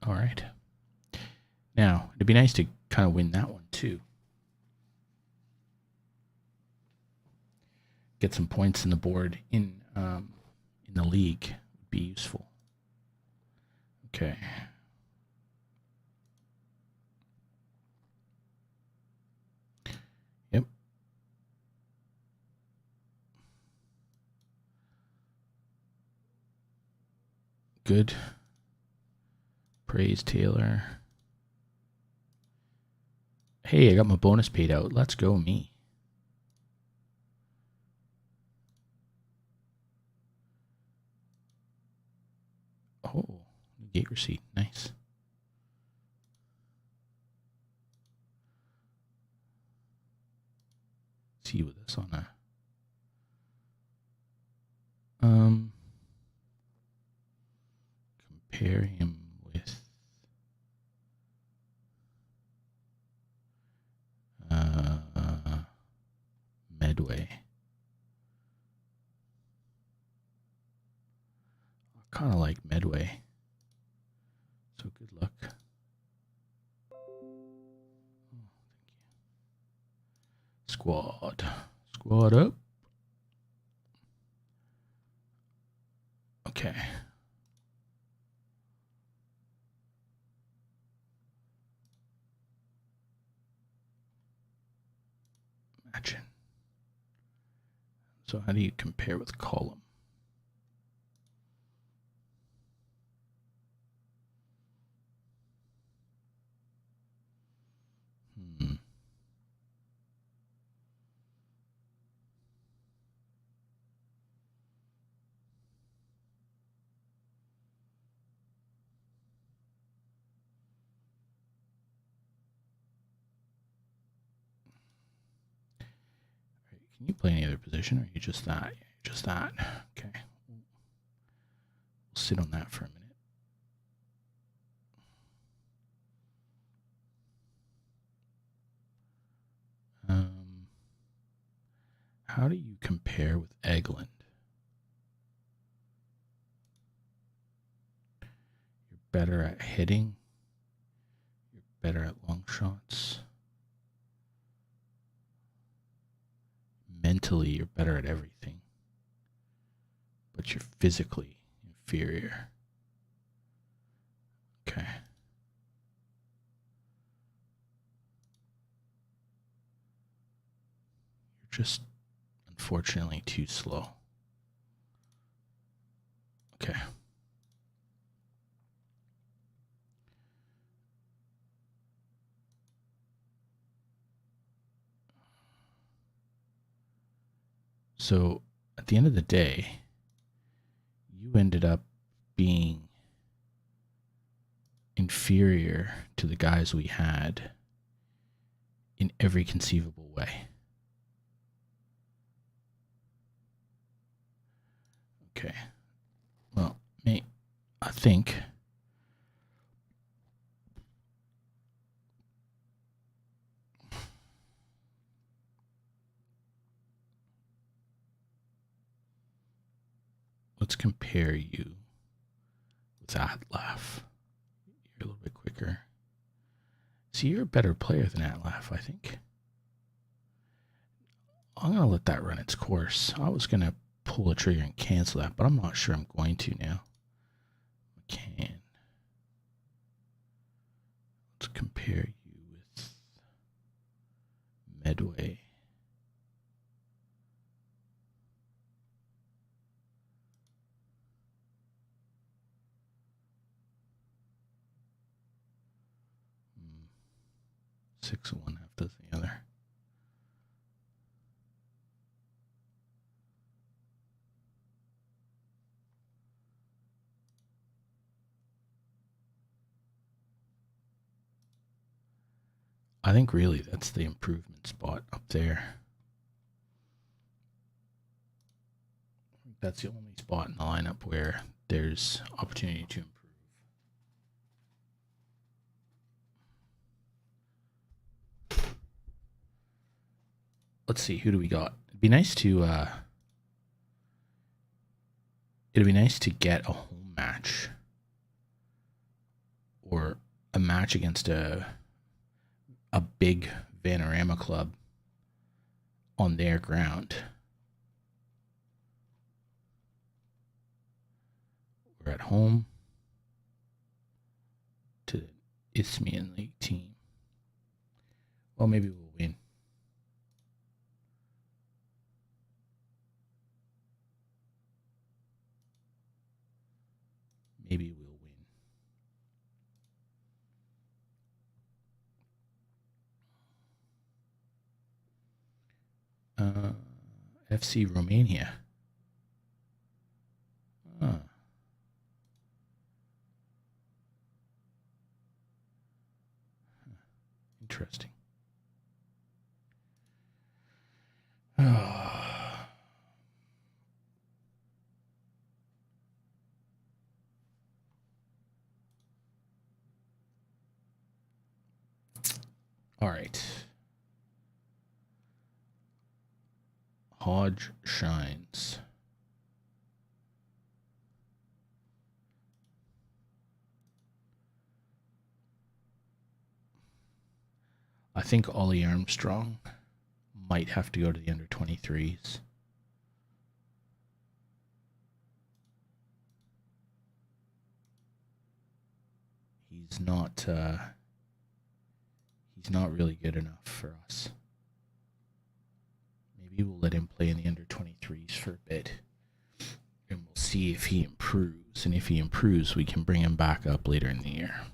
All right. Now, it'd be nice to kind of win that one too. Get some points in the board in the league would be useful. Okay. Yep. Good. Praise Taylor. Hey, I got my bonus paid out. Let's go, me. Oh, gate receipt. Nice. See with this on a compare him with Medway. I kind of like Medway. So good luck. Squad up. Okay. Matching. So how do you compare with column? Can you play any other position, or are you just that? Just that. Okay. We'll sit on that for a minute. How do you compare with Eglin? You're better at hitting. You're better at long shots. Mentally, you're better at everything. But you're physically inferior. Okay. You're just, unfortunately, too slow. Okay. So, at the end of the day, you ended up being inferior to the guys we had in every conceivable way. Okay. Well, I think let's compare you with Atlaf. You're a little bit quicker. See, you're a better player than Atlaf, I think. I'm going to let that run its course. I was going to pull a trigger and cancel that, but I'm not sure I'm going to now. I can. Let's compare you with Medway. 6 of one, half does the other. I think really that's the improvement spot up there. That's the only spot in the lineup where there's opportunity to improve. Let's see, who do we got? It'd be nice to get a home match or a match against a big Vanarama club on their ground. We're at home to the Isthmian League team. Well, maybe we'll win. Maybe we'll win. FC Romania. Interesting. All right. Hodge shines. I think Ollie Armstrong might have to go to the under-23s. He's not really good enough for us. Maybe we'll let him play in the under-23s for a bit, and we'll see if he improves. And if he improves, we can bring him back up later in the year.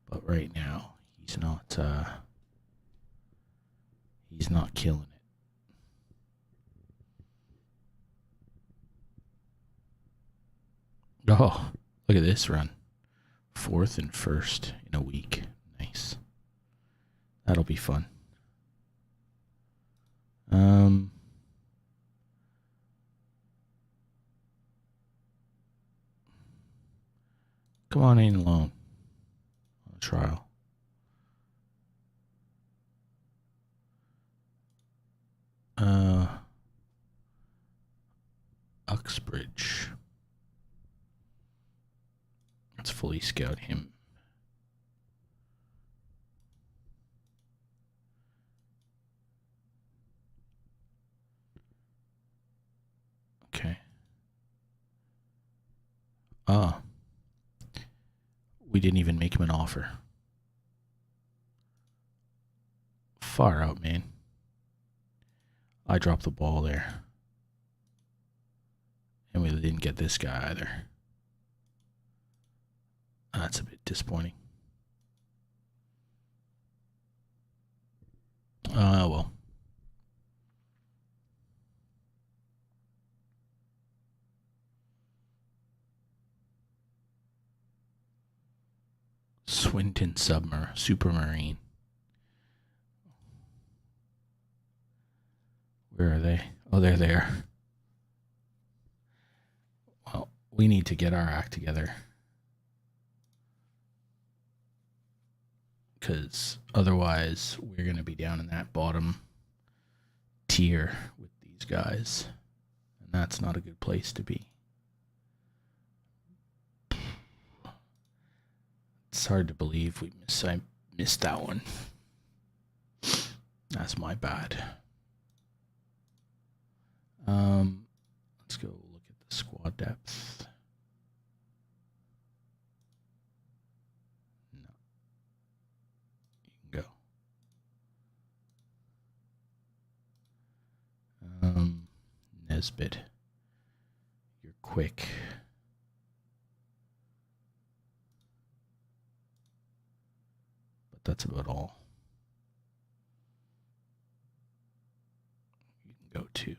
But right now, he's not killing it. Oh, look at this run. 4th and 1st in a week. Nice. That'll be fun. Come on in alone. On a trial. Uxbridge. Let's fully scout him. Okay. We didn't even make him an offer. Far out, man. I dropped the ball there. And we didn't get this guy either. That's a bit disappointing. Well. Swinton Supermarine. Where are they? Oh, they're there. Well, we need to get our act together. Because otherwise, we're going to be down in that bottom tier with these guys. And that's not a good place to be. It's hard to believe I missed that one. That's my bad. Let's go look at the squad depth. No. You can go. Nesbitt. You're quick. but that's about all. You can go to.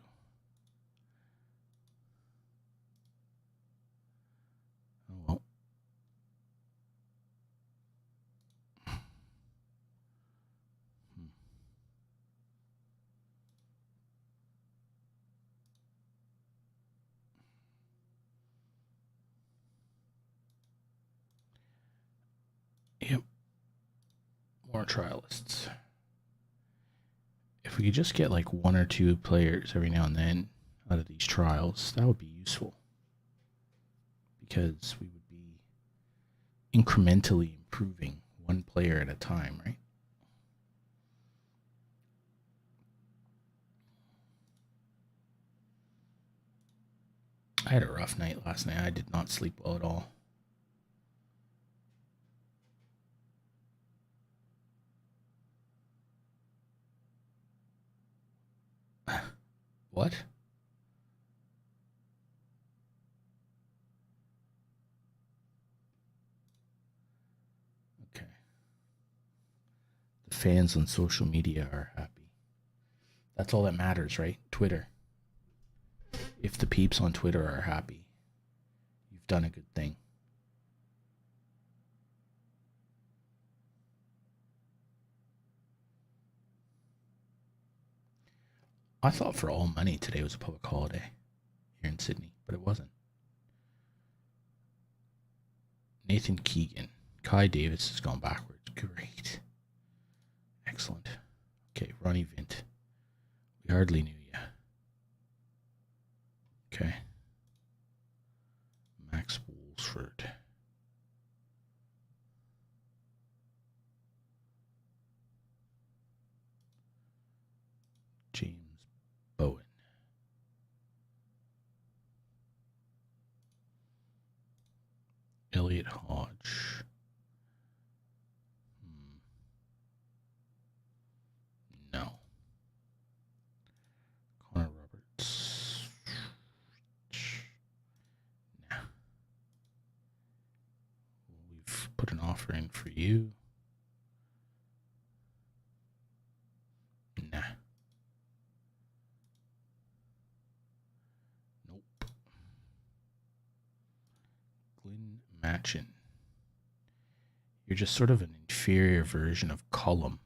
Oh, well. Yep. More trial lists. If we could just get like 1 or 2 players every now and then out of these trials, that would be useful. Because we would be incrementally improving 1 player at a time, right? I had a rough night last night. I did not sleep well at all. What? Okay. The fans on social media are happy. That's all that matters, right? Twitter. If the peeps on Twitter are happy, you've done a good thing. I thought for all money today was a public holiday here in Sydney, but it wasn't. Nathan Keegan. Kai Davis has gone backwards. Great. Excellent. Okay, Ronnie Vint. We hardly knew you. Okay. Max Woolsford. James Bowen. Elliot Hodge. No. Connor Roberts. Nah. We've put an offer in for you. Nah. Nope. Glyn Matchin. You're just sort of an inferior version of Cullum.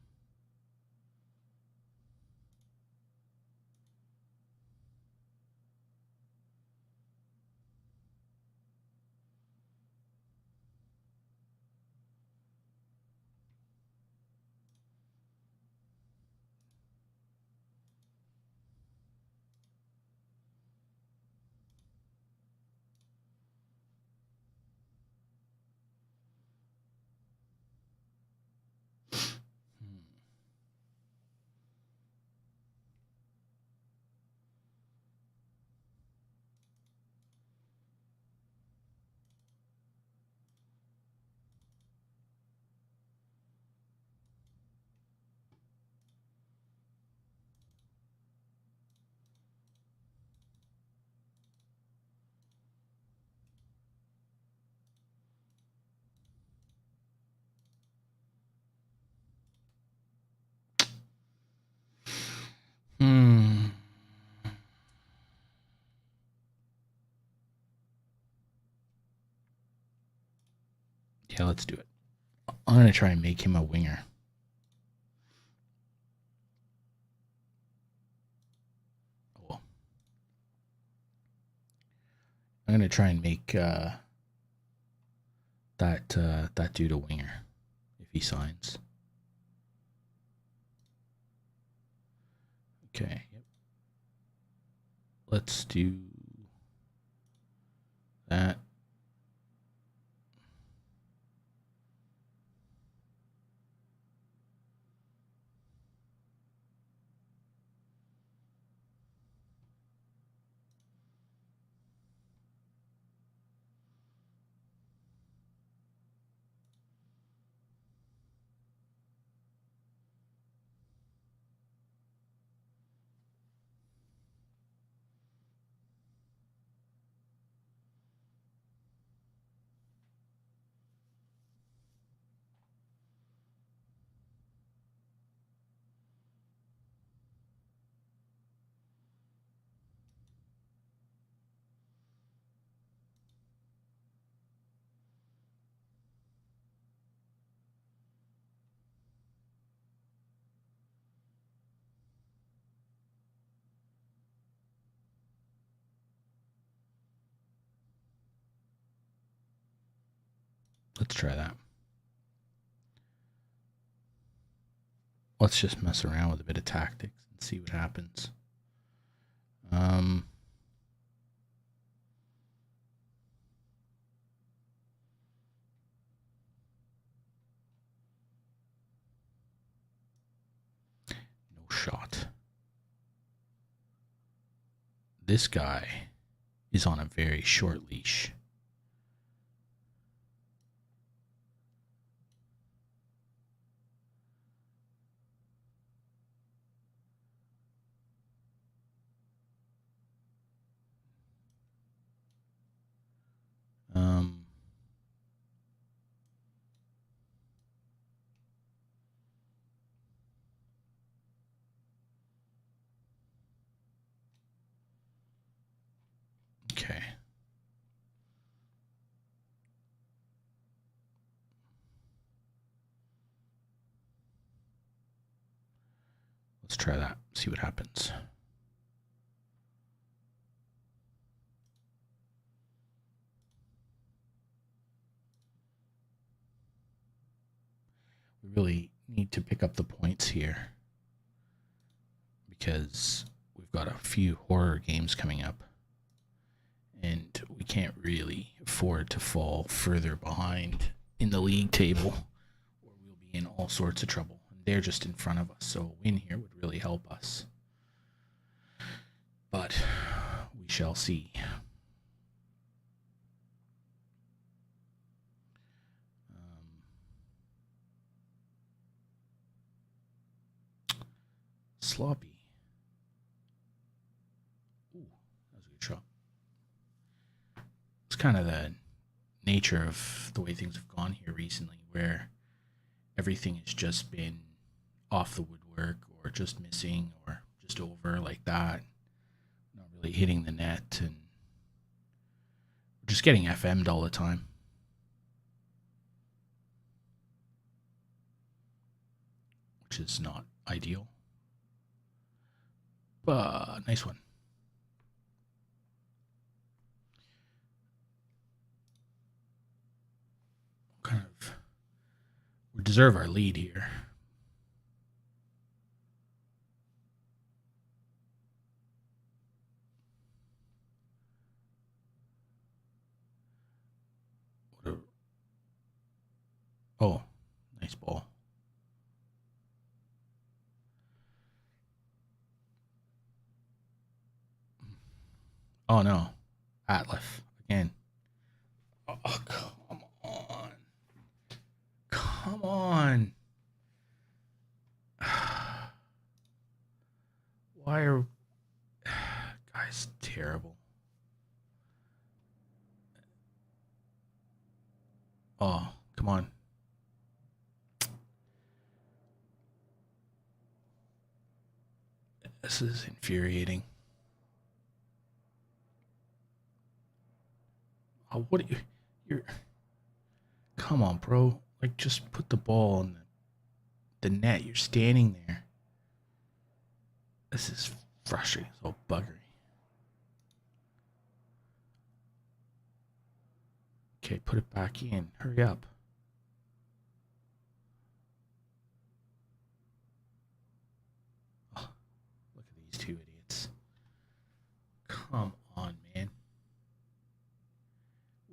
Yeah, let's do it. I'm going to try and make him a winger. Oh. I'm going to try and make that dude a winger if he signs. Okay. Yep. Let's do that. Let's try that. Let's just mess around with a bit of tactics and see what happens. No shot. This guy is on a very short leash. Okay. Let's try that. See what happens. We really need to pick up the points here because we've got a few horror games coming up and we can't really afford to fall further behind in the league table or we'll be in all sorts of trouble. And they're just in front of us, so a win here would really help us. But we shall see. Sloppy. Ooh, that was a good shot. It's kind of the nature of the way things have gone here recently, where everything has just been off the woodwork or just missing or just over like that. Not really hitting the net, and we're just getting FM'd all the time. Which is not ideal. But nice one. Kind of, we deserve our lead here. Oh, nice ball. Oh no, Atliff again. Oh, come on. Come on. Why are guys terrible? Oh, come on. This is infuriating. Oh, what are you're come on, bro. Like, just put the ball in the net. You're standing there. This is frustrating. So buggery. Okay, put it back in. Hurry up. Oh, look at these two idiots. Come on, man.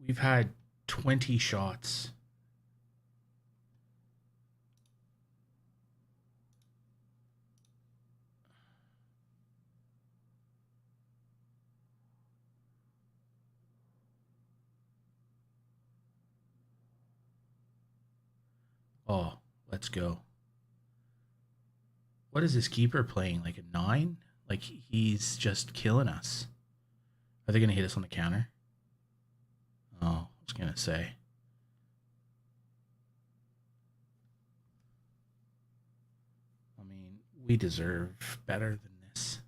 We've had 20 shots. Oh, let's go. What is this keeper playing? Like a 9? Like he's just killing us. Are they going to hit us on the counter? Oh, I was going to say. I mean, we deserve better than this.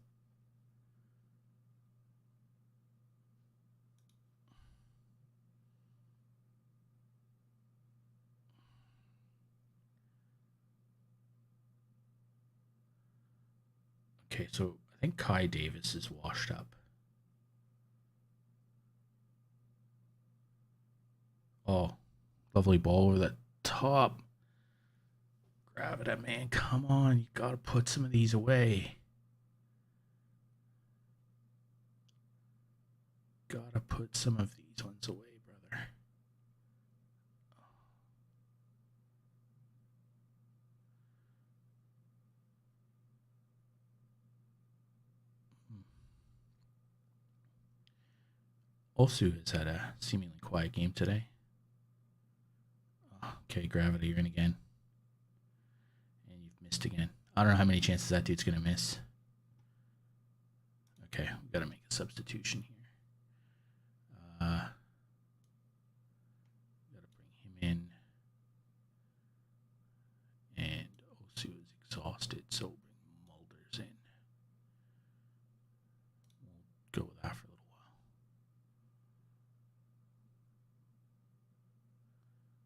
Okay, so I think Kai Davis is washed up. Oh, Lovely ball over the top. Grab it, man. Come on. You got to put some of these away. Got to put some of these ones away, brother. Osu has had a seemingly quiet game today. Okay, Gravity, you're in again. And you've missed again. I don't know how many chances that dude's going to miss. Okay, we got to make a substitution here. Got to bring him in. And Osu is exhausted, so we'll bring Mulders in. We'll go with that for a little while.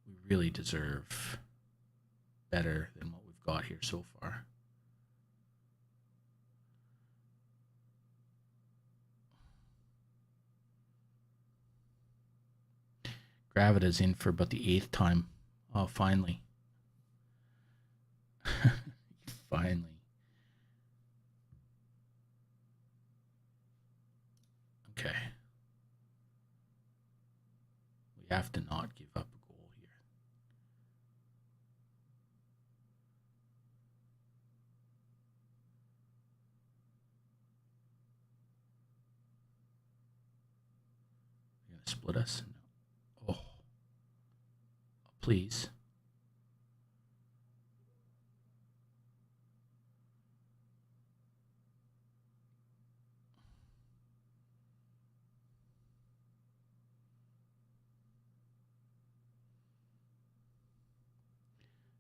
We really deserve better than what we've got here so far. Gravita's in for about the 8th time. Oh, finally. Finally. Okay. We have to not give up a goal here. You're going to split us? No. Oh. Please.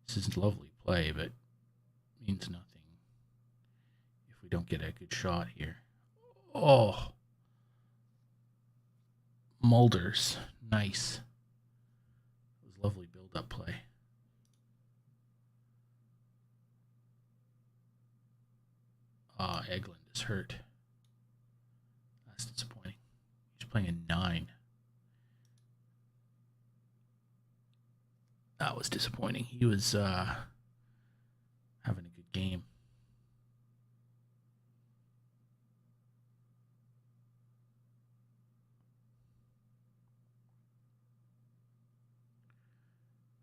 This is lovely play, but means nothing if we don't get a good shot here. Oh. Mulders. Nice. It was lovely build-up play. Eglund is hurt. That's disappointing. He's playing a 9. That was disappointing. He was having a good game.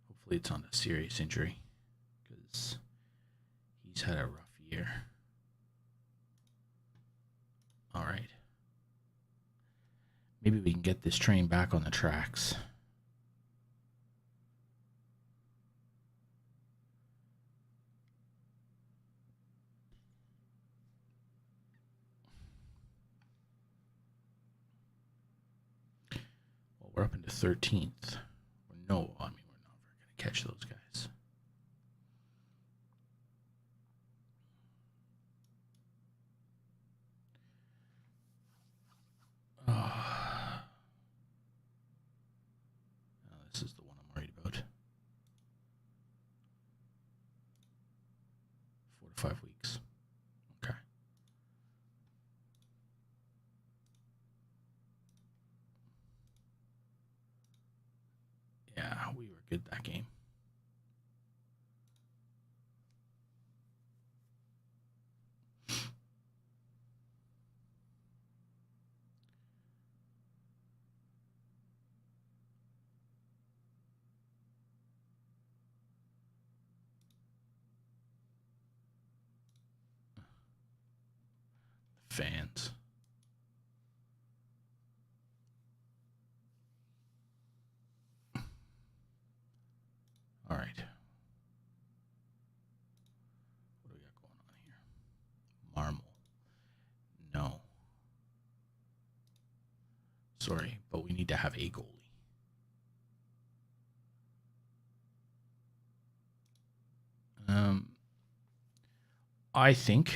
Hopefully it's not a serious injury, because he's had a rough year. All right. Maybe we can get this train back on the tracks. Well, we're up into 13th. We're never going to catch those guys. This is the one I'm worried about. 4 to 5 weeks. Okay. Yeah, we were good that game. Fans. All right. What do we got going on here? Marmol. No. Sorry, but we need to have a goalie. I think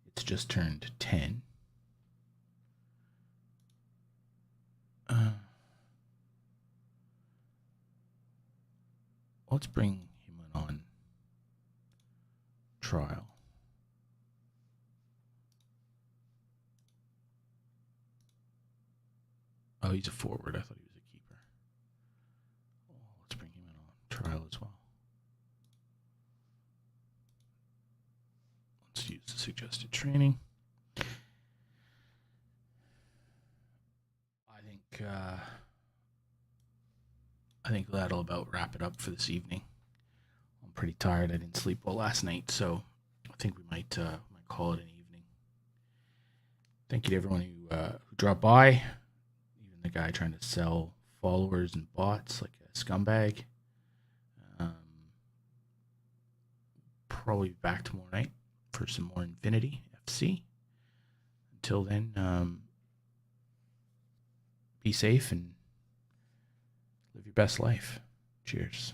it's just turned 10. Let's bring him on trial. Oh, he's a forward. I thought he was a keeper. trial as well. Let's use the suggested training. I think that'll about wrap it up for this evening. I'm pretty tired. I didn't sleep well last night, so I think we might call it an evening. Thank you to everyone who dropped by, even the guy trying to sell followers and bots like a scumbag. Probably back tomorrow night for some more Infinity FC. Until then, be safe and live your best life. Cheers.